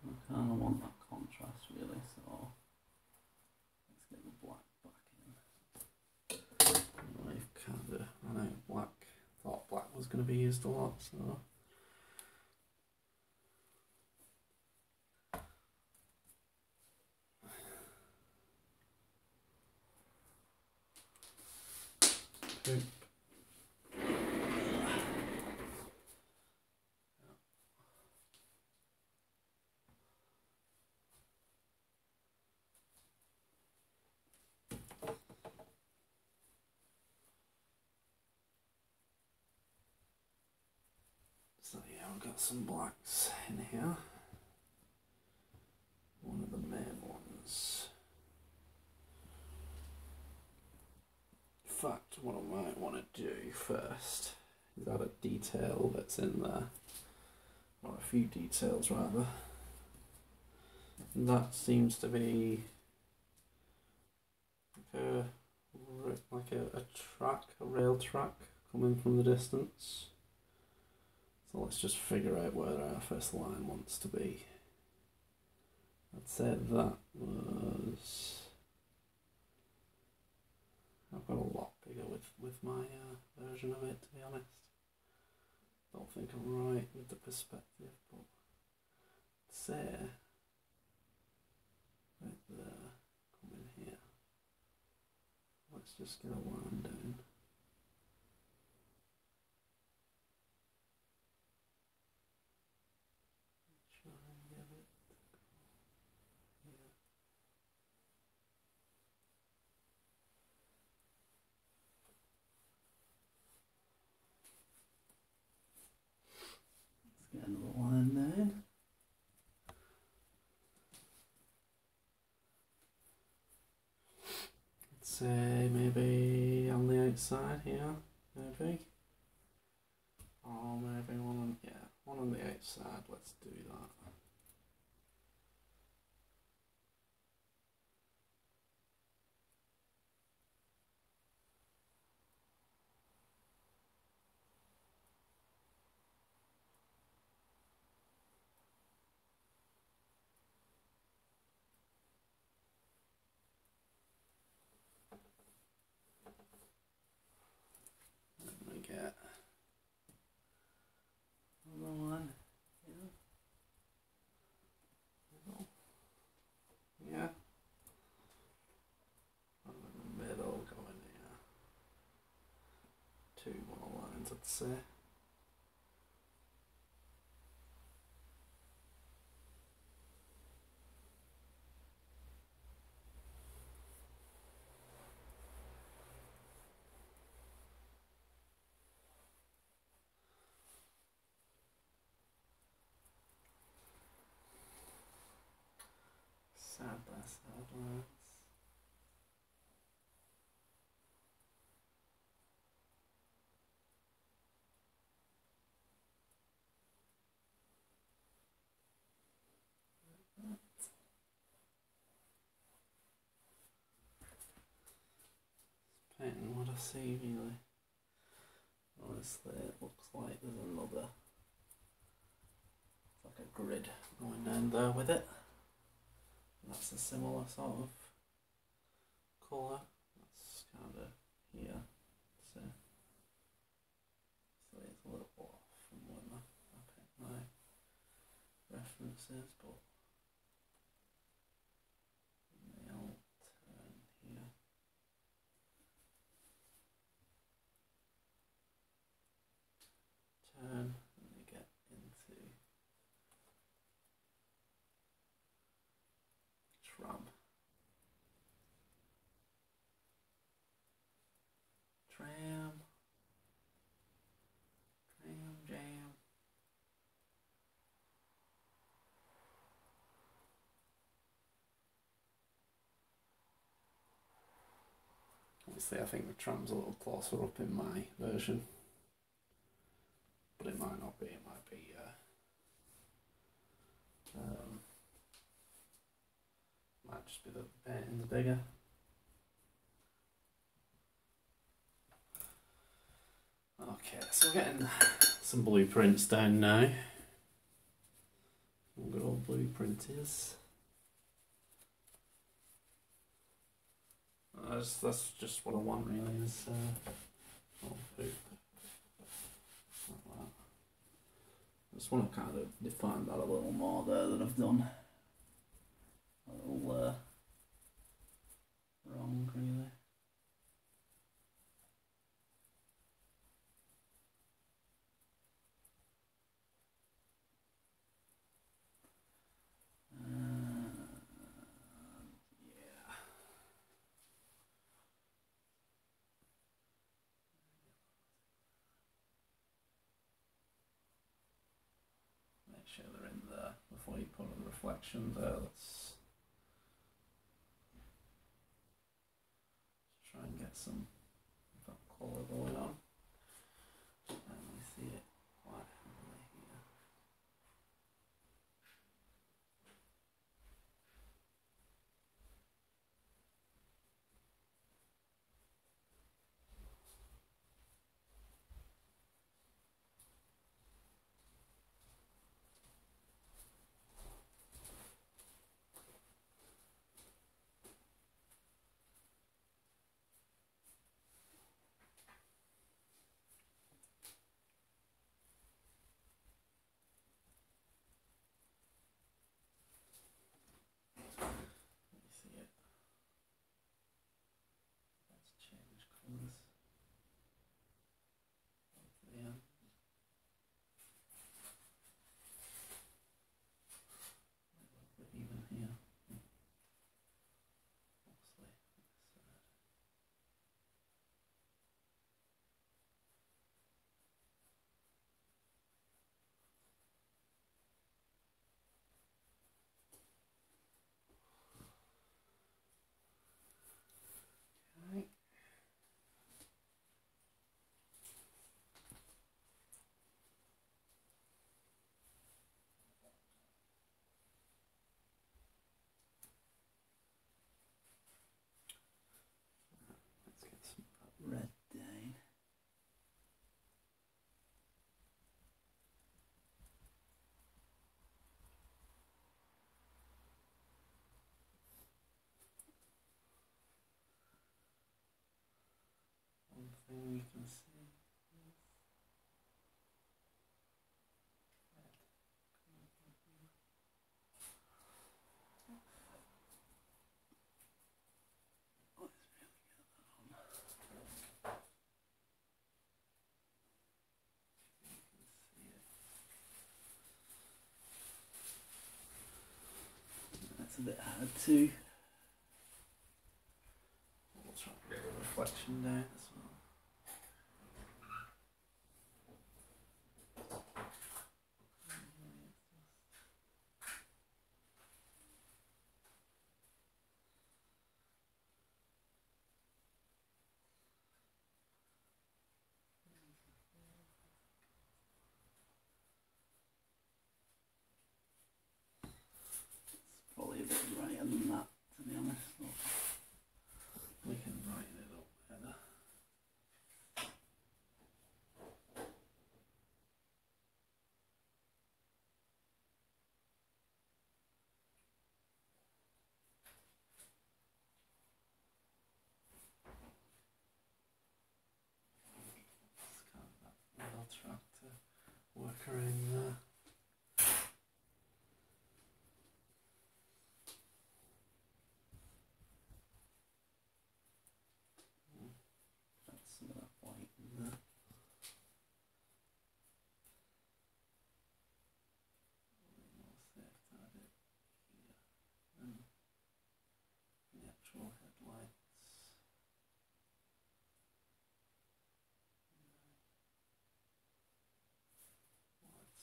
I kind of want that contrast really, so let's get the black back in. I've kind of, I know thought black was going to be used a lot, so. Poop. So yeah, we've got some blacks in here. One of the main ones. In fact, what I might want to do first is add a detail that's in there, or a few details rather. And that seems to be like a track, a rail track coming from the distance. So let's just figure out where our first line wants to be. I'd say that was... I've got a lot bigger with my version of it, to be honest. Don't think I'm right with the perspective, but I'd say right there, come in here. Let's just get a line down. Try and get it. Yeah. Let's get another line down. Let's say maybe on the outside here, maybe. Or maybe one on the outside, let's do that. And we get another one here. Yeah. And the middle going here. 2 more lines, I'd say. Side by side lines. see really. Honestly, it looks like there's another, like a grid going down there with it. That's a similar sort of colour. That's kind of here. So it's a little off from when I picked my references, but they'll turn here. Turn and you get into tram. Tram. Tram jam. Obviously, I think the tram's a little closer up in my version, but it might not be. It might be. Might just be the painting's bigger. Okay, so we're getting some blueprints down now. Good old blueprinters. That's just what I want really, is all food. Like that. I just want to kind of define that a little more there than I've done. A little wrong really. Make sure they're in there before you put a reflection there. Let's try and get some of that colour going on. And we see it quite heavily here. Red down. One thing we can see. That's a bit hard too. We'll try and get a reflection down as well. Probably a bit brighter than that, to be honest. But we can brighten it up better. terrain there. That's some of that white in there. And the actual headlights.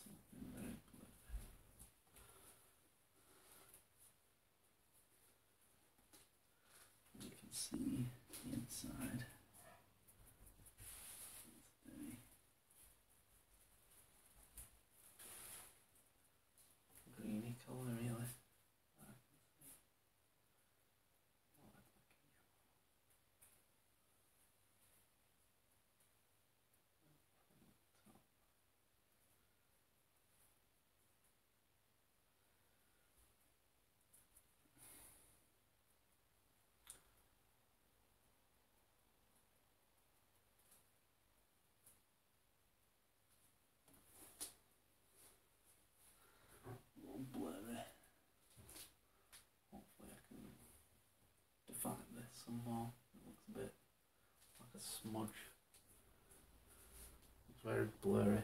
Something very blue. You can see the inside. It's very greeny colour, really. A little blurry. Hopefully I can define this some more. It looks a bit like a smudge. It's very blurry.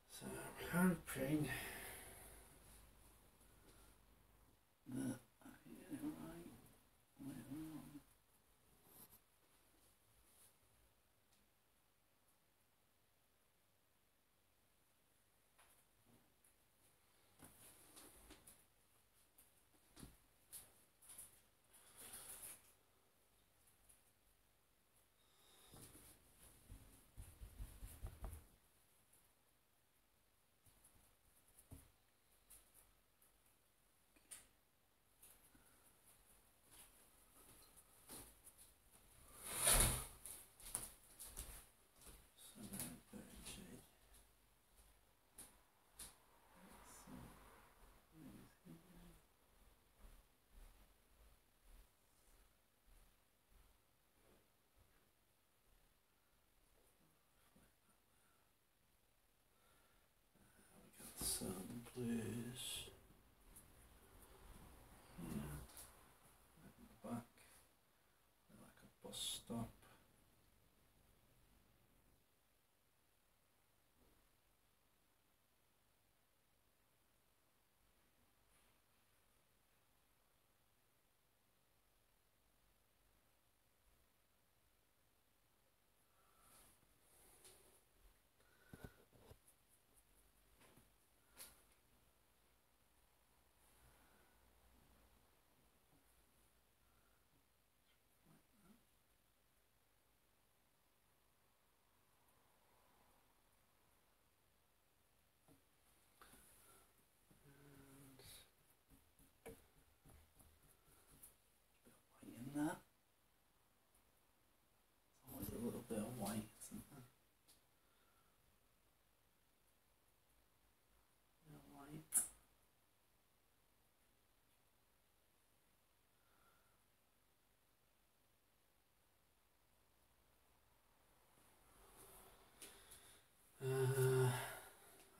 So I'm hoping that I can get it right later on. Some blues. Yeah. Right in the back. Like a bus stop. In that. There's always a little bit of white, isn't there? White.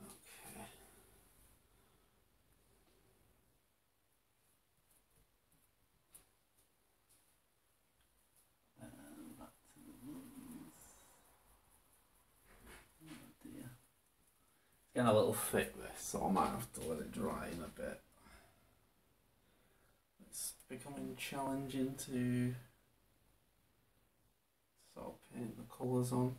Okay. Back to the ones. Oh dear. It's getting a little thick this, so I might have to let it dry in a bit. It's becoming challenging to sort of paint the colours on.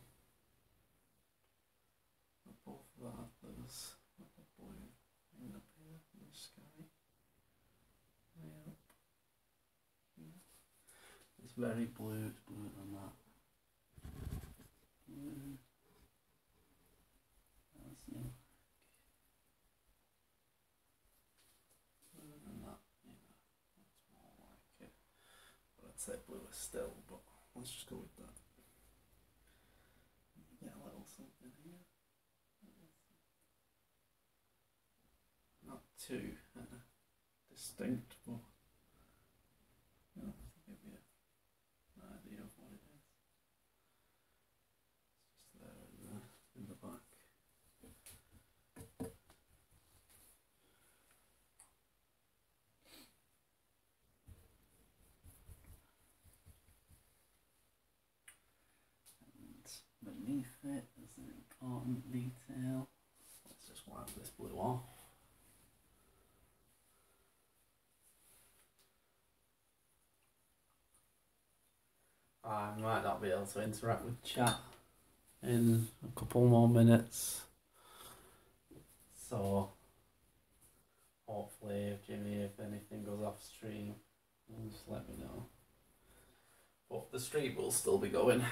Above that there's like a blue thing up here in the sky. Way up here. It's very blue, it's bluer than that. Blue. That's new. Bluer than that, yeah. That's more like it. But I'd say bluer still, but let's just go with that. Get a little something here. Not too distinct, but you know, to give you an idea of what it is. It's just there in the back. refit is an important detail. Let's just wipe this blue off. I might not be able to interact with chat in a couple more minutes, so hopefully if anything goes off stream, just let me know. But the stream will still be going.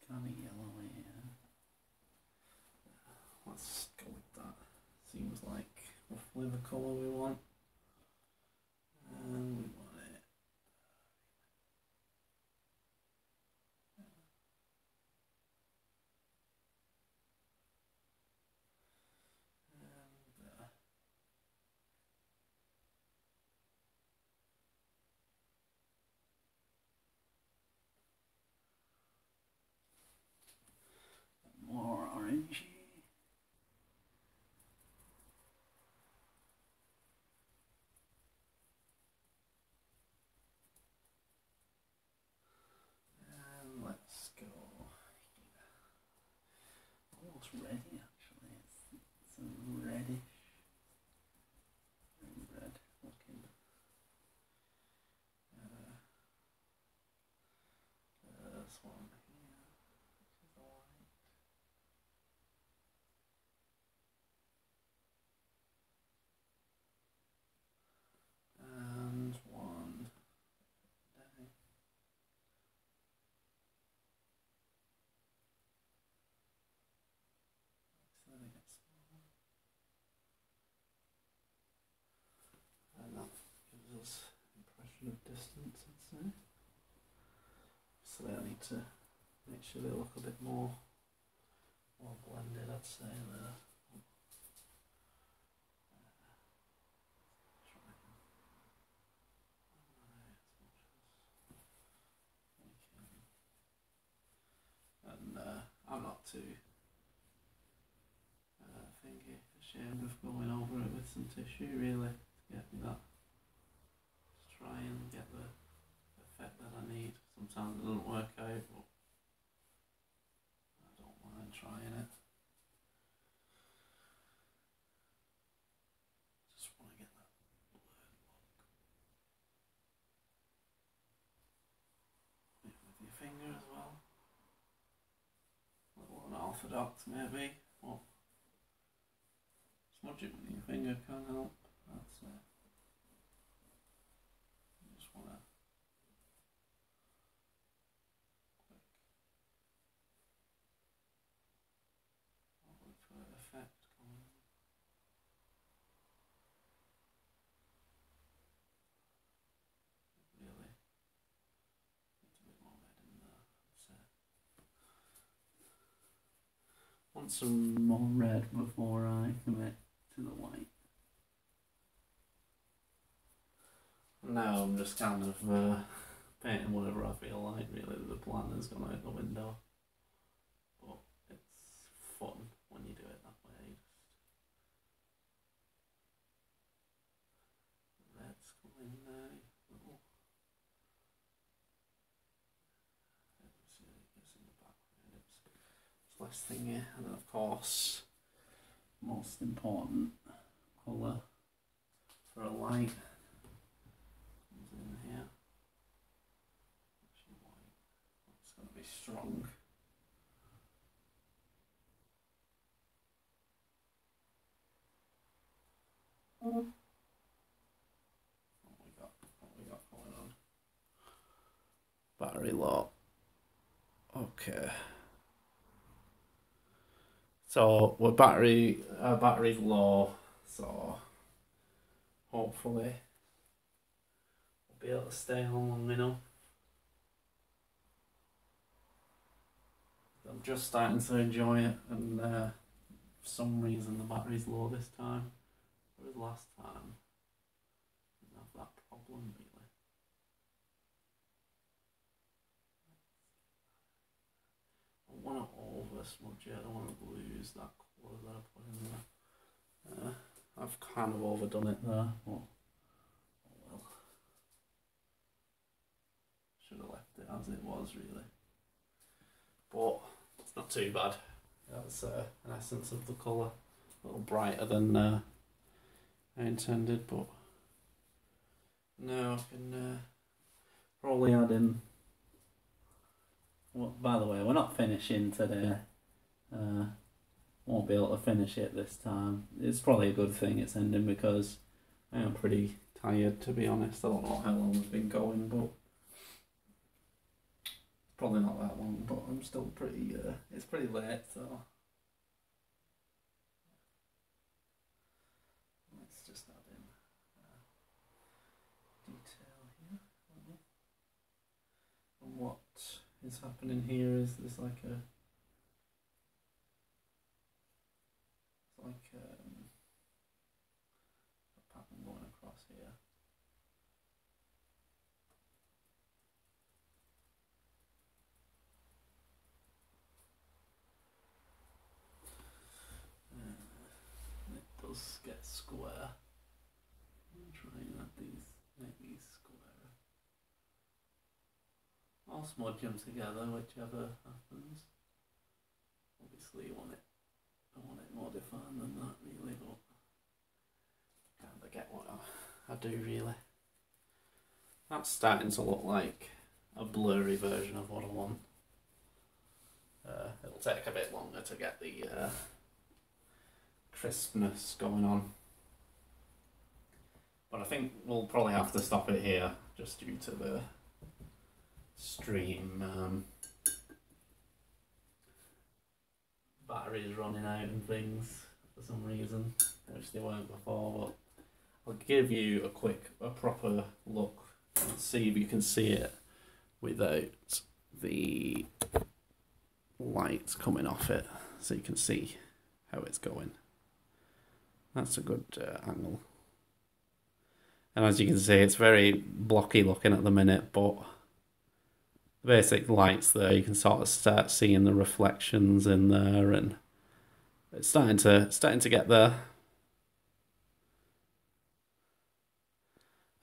Kind of yellow here. Let's go with that. Seems like roughly the colour we want. And we want it. And more orangey. And let's go almost ready actually. It's a reddish, red looking. This one here, which is the white. And one down. So they get smaller. And that gives us impression of distance, I'd say. So I need to make sure they look a bit more blended, I'd say there. And I'm not too thingy ashamed of going over it with some tissue really to get that. Just try and get the effect that I need. Sometimes it doesn't work out, but I don't mind trying it. Just want to get that blurred look. With your finger as well. A little unorthodox maybe, but smudge it with your finger can help. That's it. You just want to look for the effect going on. Really needs a bit more red in there. That's it. Want some more red before I commit to the white. Now I'm just kind of painting whatever I feel like, really. The plan has gone out the window. But it's fun when you do it that way. Just red's coming now. Little. See it gets in the background. It's less thingy. And then of course, most important colour for a light. In here, actually white. It's going to be strong. What we got going on? Battery low. Okay. So we're battery's low, so hopefully be able to stay on long enough. I'm just starting to enjoy it, and for some reason the battery's low this time. did last time. Didn't have that problem really. I don't want to over smudge it. I don't want to lose that colour that I put in there. I've kind of overdone it there. But, oh well. Should have left it as it was really. But it's not too bad. That's an essence of the colour. A little brighter than I intended, but no, I can probably add in. Well, by the way, we're not finishing today. Won't be able to finish it this time. It's probably a good thing it's ending because I am pretty tired, to be honest. I don't know how long we've been going, but probably not that long. But I'm still pretty. It's pretty late, so. Just add in detail here. And what is happening here is there's like a pattern going across here. It does get square. I'm trying to make these square. I'll smudge them together, whichever happens. Obviously, I want it more defined than that, really, but kind of get what I do, really. That's starting to look like a blurry version of what I want. It'll take a bit longer to get the crispness going on. But I think we'll probably have to stop it here, just due to the stream batteries running out and things for some reason, which they weren't before. But I'll give you a proper look and see if you can see it without the light coming off it, so you can see how it's going. That's a good angle. And as you can see, it's very blocky looking at the minute, but the basic lights there, you can sort of start seeing the reflections in there, and it's starting to get there.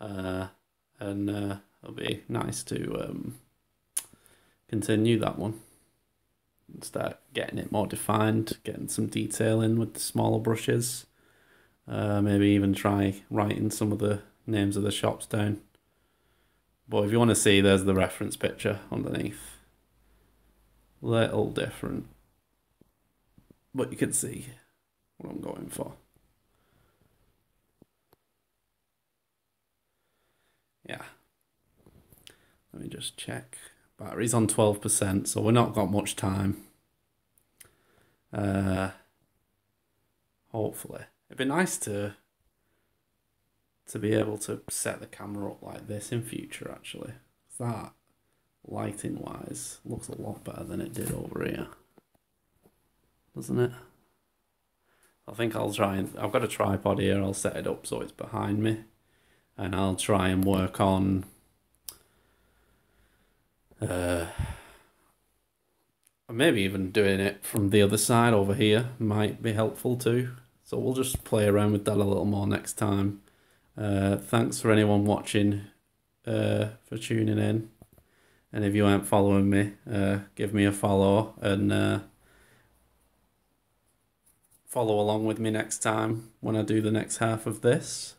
And it'll be nice to continue that one and start getting it more defined, getting some detail in with the smaller brushes. Maybe even try writing some of the names of the shops down. But if you want to see, there's the reference picture underneath. Little different, but you can see what I'm going for. Yeah. Let me just check. Battery's on 12%, so we're not got much time. Hopefully. It'd be nice to be able to set the camera up like this in future, actually. That, lighting wise, looks a lot better than it did over here, doesn't it? I think I'll try and, I've got a tripod here, I'll set it up so it's behind me, and I'll try and work on maybe even doing it from the other side over here might be helpful too. So we'll just play around with that a little more next time. Thanks for anyone watching, for tuning in. And if you aren't following me, give me a follow and follow along with me next time when I do the next half of this.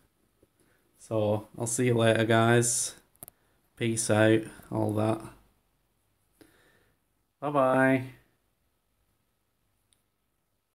So I'll see you later, guys. Peace out, all that. Bye-bye.